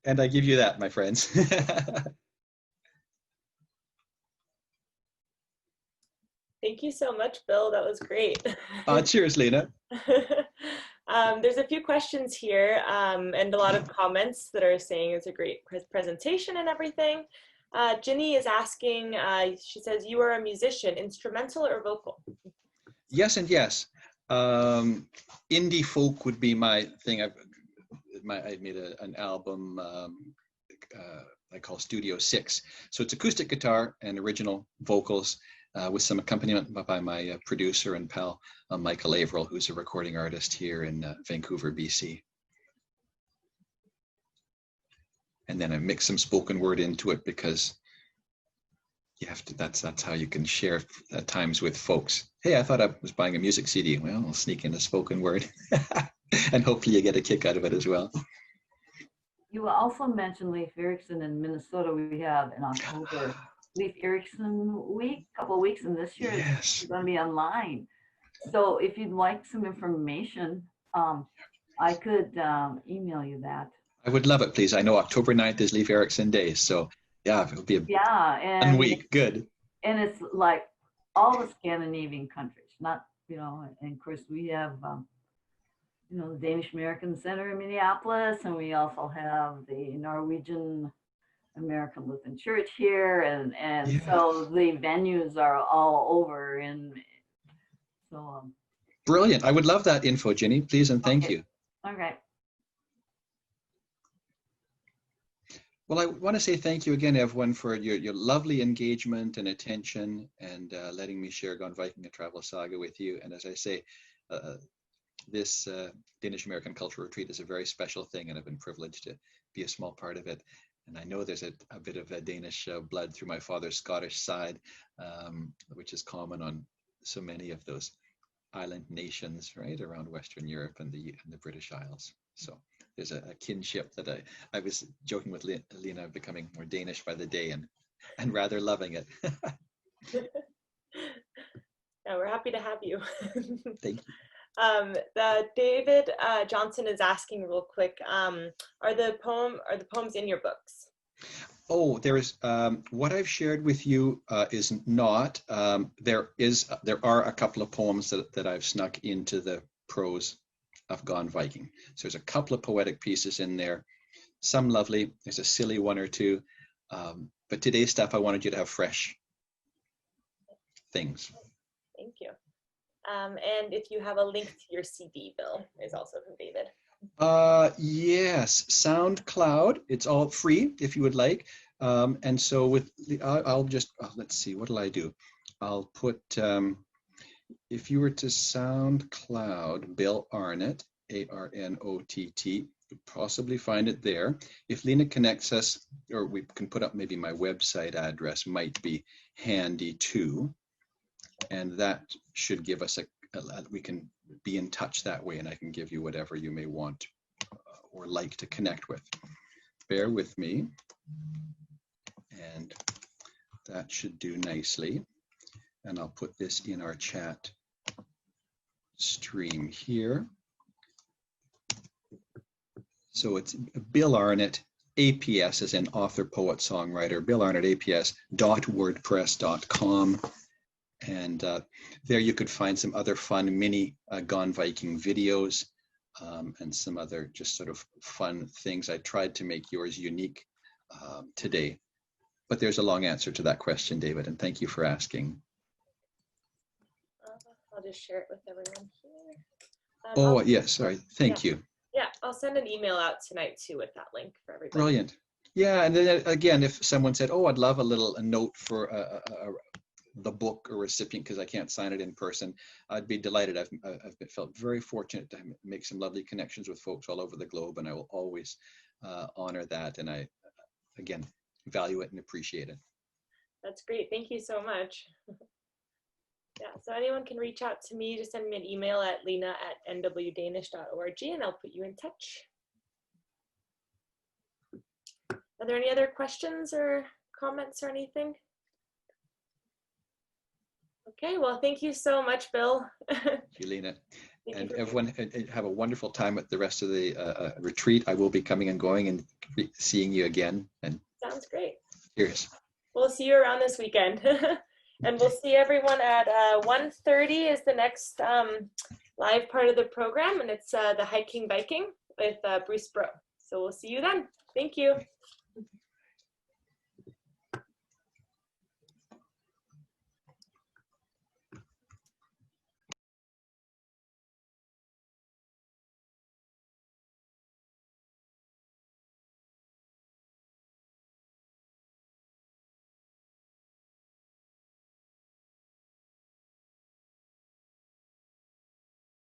S1: And I give you that, my friends.
S5: Thank you so much, Bill. That was great.
S1: Cheers, Lena.
S5: There's a few questions here and a lot of comments that are saying it's a great presentation and everything. Ginny is asking, she says, you are a musician, instrumental or vocal?
S1: Yes and yes. Indie folk would be my thing. I made an album I call Studio 6. So it's acoustic guitar and original vocals with some accompaniment by my producer and pal, Michael Averill, who's a recording artist here in Vancouver, BC. And then I mix some spoken word into it because you have to, that's how you can share at times with folks. Hey, I thought I was buying a music CD. Well, I'll sneak in a spoken word and hopefully you get a kick out of it as well.
S4: You also mentioned Leif Erikson in Minnesota. We have in October Leif Erikson week, couple of weeks, and this year
S1: Yes.
S4: it's going to be online. So if you'd like some information, I could email you that.
S1: I would love it, please. I know October 9th is Leif Erikson Day, so yeah, it'll be a fun week. Good.
S4: And it's like all the Scandinavian countries, not, you know, and of course we have, you know, the Danish American Center in Minneapolis, and we also have the Norwegian American Lutheran Church here, and yeah. So the venues are all over, and so.
S1: Brilliant. I would love that info, Ginny, please, and thank you.
S4: All right.
S1: Well, I want to say thank you again, everyone, for your lovely engagement and attention and letting me share Gone Viking, a travel saga with you. And as I say, this Danish American Cultural Retreat is a very special thing, and I've been privileged to be a small part of it. And I know there's a bit of a Danish blood through my father's Scottish side, which is common on so many of those island nations, right, around Western Europe and the British Isles. So there's a kinship that I was joking with Lena, becoming more Danish by the day and rather loving it.
S5: Yeah, we're happy to have you.
S1: Thank you.
S5: David Johnson is asking real quick, are the poems in your books?
S1: Oh, there is, what I've shared with you is not. There are a couple of poems that I've snuck into the prose of Gone Viking. So there's a couple of poetic pieces in there, some lovely, there's a silly one or two, but today's stuff I wanted you to have fresh things.
S5: Thank you. And if you have a link to your CD, Bill, is also from David.
S1: Yes, SoundCloud, it's all free if you would like. And so with I'll just, let's see, what'll I do? I'll put, if you were to SoundCloud, Bill Arnott, A-R-N-O-T-T, you'll possibly find it there. If Lena connects us, or we can put up maybe my website address might be handy too. And that should give us we can be in touch that way, and I can give you whatever you may want or like to connect with. Bear with me. And that should do nicely. And I'll put this in our chat stream here. So it's Bill Arnott, APS as in author, poet, songwriter, Bill Arnott, APS.wordpress.com. And there you could find some other fun mini Gone Viking videos and some other just sort of fun things. I tried to make yours unique today, but there's a long answer to that question, David, and thank you for asking.
S5: I'll just share it with everyone here.
S1: Oh, yes, sorry, thank you.
S5: Yeah, I'll send an email out tonight too with that link for everybody.
S1: Brilliant. Yeah, and then again, if someone said, oh, I'd love a note for the book or recipient because I can't sign it in person, I'd be delighted. I've felt very fortunate to make some lovely connections with folks all over the globe, and I will always honor that. And I, again, value it and appreciate it.
S5: That's great. Thank you so much. Yeah, so anyone can reach out to me. Just send me an email at lena@nwdanish.org and I'll put you in touch. Are there any other questions or comments or anything? Okay, well, thank you so much, Bill.
S1: Thank you, Lena. And everyone have a wonderful time at the rest of the retreat. I will be coming and going and seeing you again. And
S5: sounds great.
S1: cheers.
S5: We'll see you around this weekend. And we'll see everyone at 1:30 is the next live part of the program. And it's the Hiking Viking with Bruce Bro. So we'll see you then. Thank you.